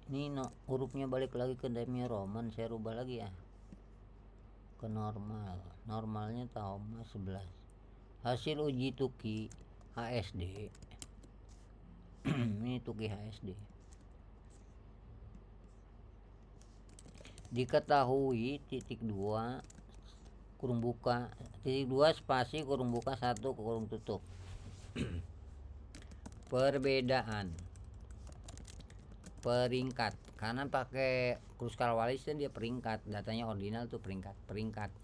Ini hurufnya balik lagi ke Demi Roman, saya rubah lagi ya ke normal. Normalnya Tahoma 11. Hasil uji Tuki HSD. Ini Tuki HSD. Diketahui titik 2 kurung buka, titik 2 spasi kurung buka 1 kurung tutup. Perbedaan peringkat, karena pakai Kruskal Wallis dia peringkat, datanya ordinal tuh peringkat.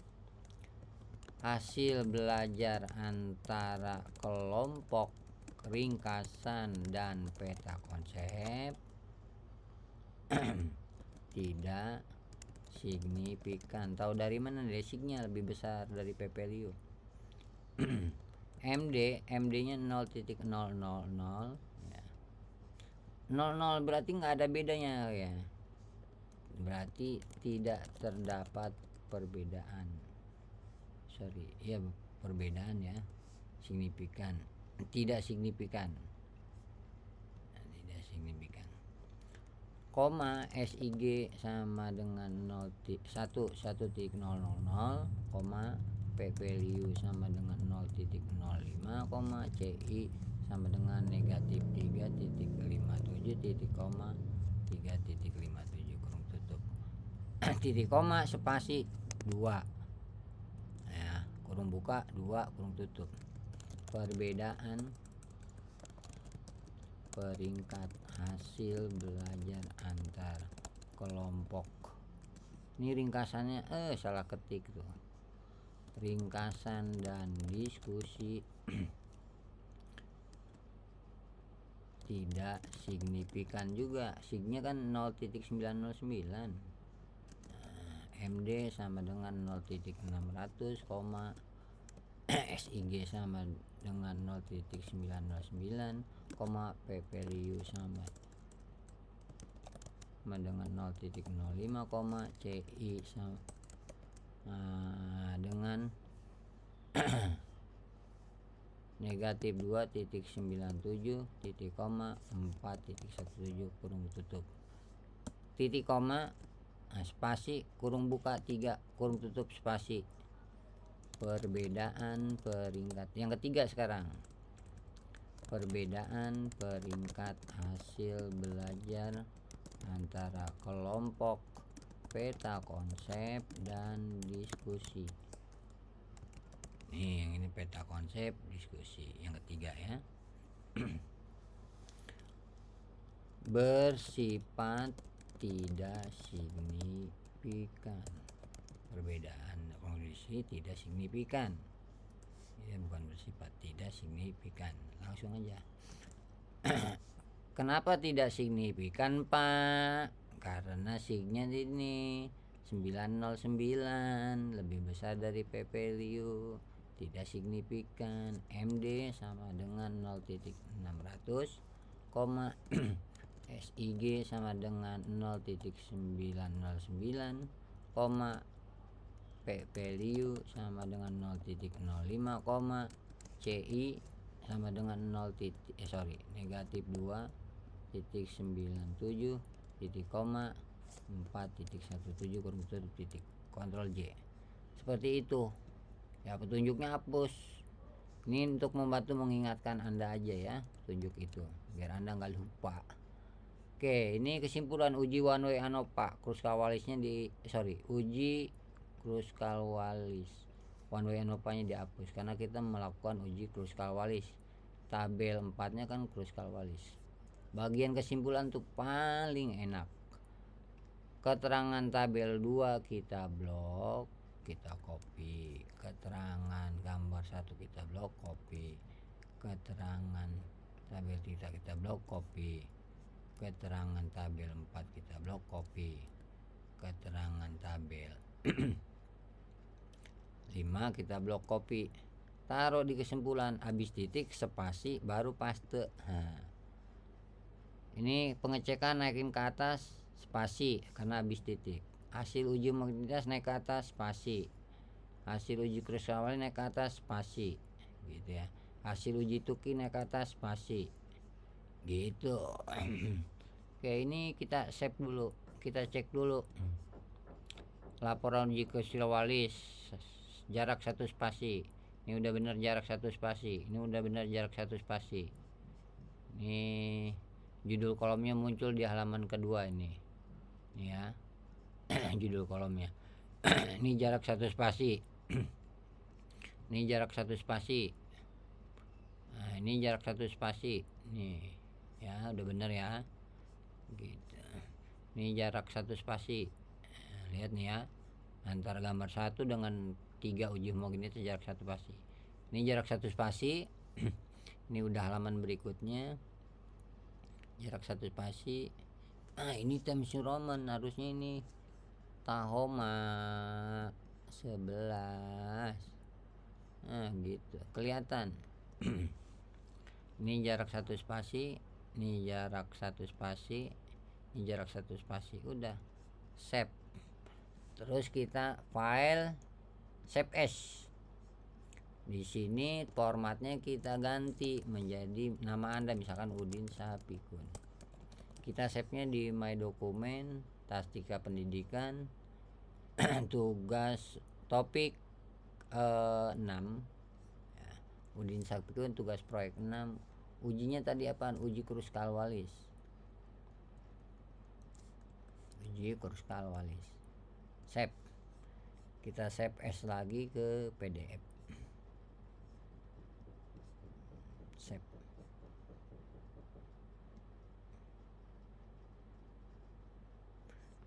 Hasil belajar antara kelompok ringkasan dan peta konsep tidak signifikan. Tahu dari mana? Signya lebih besar dari p-value. MD-nya 0.000 ya. 00 berarti nggak ada bedanya ya. Berarti tidak terdapat perbedaan. Perbedaan ya. signifikan, tidak signifikan, tidak signifikan. Koma SIG sama dengan 1,000, koma P value sama dengan 0,05, koma CI sama dengan negatif 3,57 titik koma 3,57 kurung tutup titik koma spasi 2 ya, kurung buka 2 kurung tutup. Perbedaan peringkat hasil belajar antar kelompok. Ini ringkasannya salah ketik tuh. Ringkasan dan diskusi tidak signifikan juga. Signya kan 0,909. MD sama dengan 0,600, SIG sama dengan 0,909, P value sama dengan 0,05, CI sama dengan negatif 2,97 titik koma 4,17 kurung tutup titik koma spasi kurung buka 3 kurung tutup spasi. Perbedaan peringkat yang ketiga sekarang. Perbedaan peringkat hasil belajar antara kelompok peta konsep dan diskusi. Nih yang ini peta konsep diskusi yang ketiga ya. Bersifat tidak signifikan. Perbedaan kondisi tidak signifikan. Ini bukan bersifat tidak signifikan. Langsung aja. Kenapa tidak signifikan, Pak? Karena signya ini 909 lebih besar dari P value, tidak signifikan. MD sama dengan 0,600, SIG sama dengan 0,909, P value sama dengan 0,05, CI sama dengan negatif 2,97 titik koma 4,17 kurung tutup titik. Kontrol J. Seperti itu. Ya, petunjuknya hapus. Ini untuk membantu mengingatkan Anda aja ya, petunjuk itu biar Anda nggak lupa. Oke, ini kesimpulan uji one way ANOVA. Kruskal-Walisnya uji Kruskal-Walis. One way ANOVA-nya dihapus karena kita melakukan uji Kruskal-Walis. Tabel 4-nya kan Kruskal-Walis. Bagian kesimpulan tuh paling enak. Keterangan tabel 2 kita blok, kita copy. Keterangan gambar 1 kita blok, copy. Keterangan tabel 3 kita blok, copy. Keterangan tabel 4 kita blok, copy. Keterangan tabel 5 kita blok, copy. Taruh di kesimpulan, habis titik spasi baru paste. Ini pengecekan naikin ke atas spasi karena habis titik. Hasil uji homogenitas naik ke atas spasi. Hasil uji Kruskal-Walis naik ke atas spasi. Gitu ya. Hasil uji Tukey naik ke atas spasi. Gitu. Oke, ini kita save dulu. Kita cek dulu. Laporan uji Kruskal-Walis jarak 1 spasi. Ini udah benar jarak 1 spasi. Ini udah benar jarak 1 spasi. Ini judul kolomnya muncul di halaman kedua ini. Ini ya. Judul kolomnya. Ini jarak 1 spasi. Ini jarak 1 spasi. Nah, ini jarak 1 spasi. Nih. Ya, udah benar ya. Gitu. Ini jarak 1 spasi. Nah, lihat nih ya. Antara gambar 1 dengan 3 uji homogenitas jarak 1 spasi. Ini jarak 1 spasi. Ini udah halaman berikutnya. Jarak 1 spasi. Ini Times New Roman, harusnya ini Tahoma 11. Gitu. Kelihatan. Ini jarak 1 spasi, ini jarak 1 spasi, ini jarak 1 spasi. Udah. Save. Terus kita file save as. Di sini formatnya kita ganti menjadi nama Anda, misalkan Udin Sapikun. Kita save-nya di My Dokumen, Tastika Pendidikan, tugas topik 6 ya. Udin Sapikun tugas proyek 6. Ujinya tadi apaan? Uji Kruskal Walis. Uji Kruskal Walis. Save. Kita save as lagi ke PDF. Save.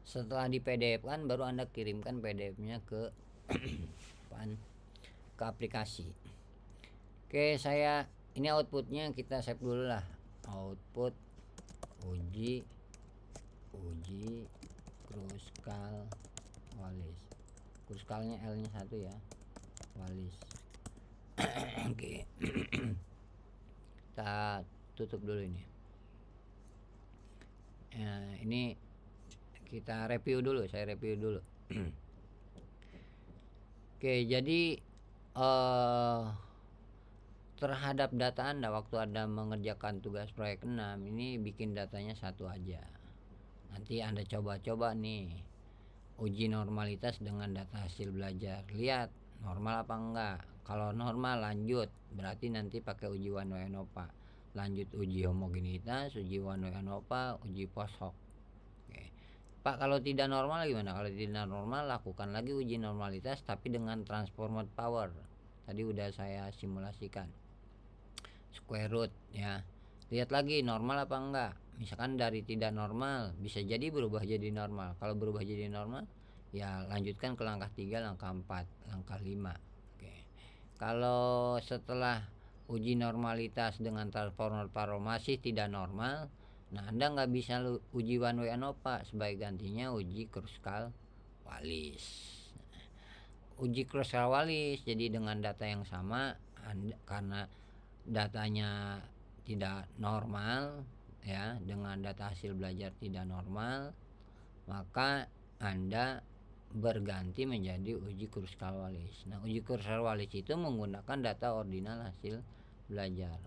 Setelah di PDF kan baru Anda kirimkan PDF-nya ke ke aplikasi. Oke, saya ini outputnya kita save dulu lah. Output uji Kruskal Walis. Kruskalnya L-nya 1 ya. Walis. Oke. Kita tutup dulu ini. Ini kita review dulu, saya review dulu. Oke, jadi terhadap data Anda waktu Anda mengerjakan tugas proyek 6 ini bikin datanya satu aja. Nanti Anda coba-coba nih uji normalitas dengan data hasil belajar. Lihat normal apa enggak. Kalau normal lanjut, berarti nanti pakai uji one way ANOVA. Lanjut uji homogenitas, uji one way ANOVA, uji post hoc. Oke. Pak, kalau tidak normal gimana? Kalau tidak normal lakukan lagi uji normalitas tapi dengan transformer power. Tadi udah saya simulasikan. Square root ya. Lihat lagi normal apa enggak. Misalkan dari tidak normal bisa jadi berubah jadi normal. Kalau berubah jadi normal ya lanjutkan ke langkah 3, langkah 4, langkah 5. Oke. Kalau setelah uji normalitas dengan transformer power masih tidak normal, nah Anda nggak bisa uji one way ANOVA, sebagai gantinya uji Kruskal Walis. Uji Kruskal Walis jadi dengan data yang sama, karena datanya tidak normal ya, dengan data hasil belajar tidak normal, maka Anda berganti menjadi uji Kruskal Walis. Nah, uji Kruskal Walis itu menggunakan data ordinal hasil belajar.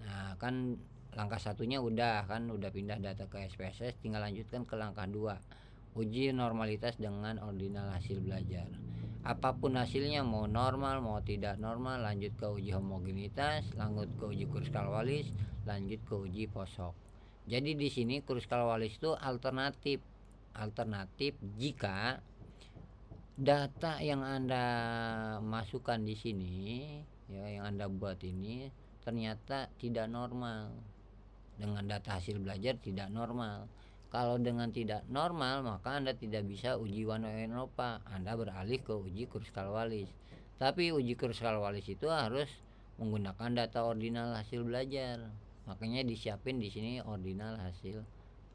Nah, kan langkah satunya udah pindah data ke SPSS, tinggal lanjutkan ke langkah 2, uji normalitas dengan ordinal hasil belajar. Apapun hasilnya, mau normal mau tidak normal, lanjut ke uji homogenitas, lanjut ke uji Kruskal Walis, lanjut ke uji post hoc. Jadi di sini Kruskal Walis itu alternatif jika data yang Anda masukkan di sini ya, yang Anda buat ini ternyata tidak normal, dengan data hasil belajar tidak normal. Kalau dengan tidak normal maka Anda tidak bisa uji one way ANOVA, Anda beralih ke uji Kruskal Walis. Tapi uji Kruskal Walis itu harus menggunakan data ordinal hasil belajar, makanya disiapin di sini ordinal hasil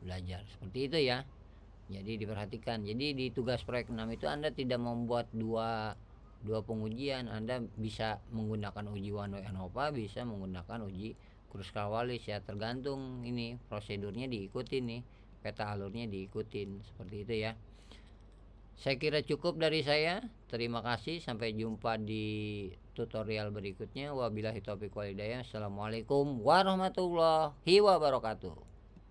belajar seperti itu ya. Jadi diperhatikan. Jadi di tugas proyek 6 itu Anda tidak membuat dua pengujian. Anda bisa menggunakan uji one way ANOVA, bisa menggunakan uji Kruskal Walis ya, tergantung ini prosedurnya diikutin nih, peta alurnya diikutin seperti itu ya. Saya kira cukup dari saya. Terima kasih, sampai jumpa di tutorial berikutnya. Wabillahi taufiq wal hidayah. Assalamualaikum warahmatullahi wabarakatuh.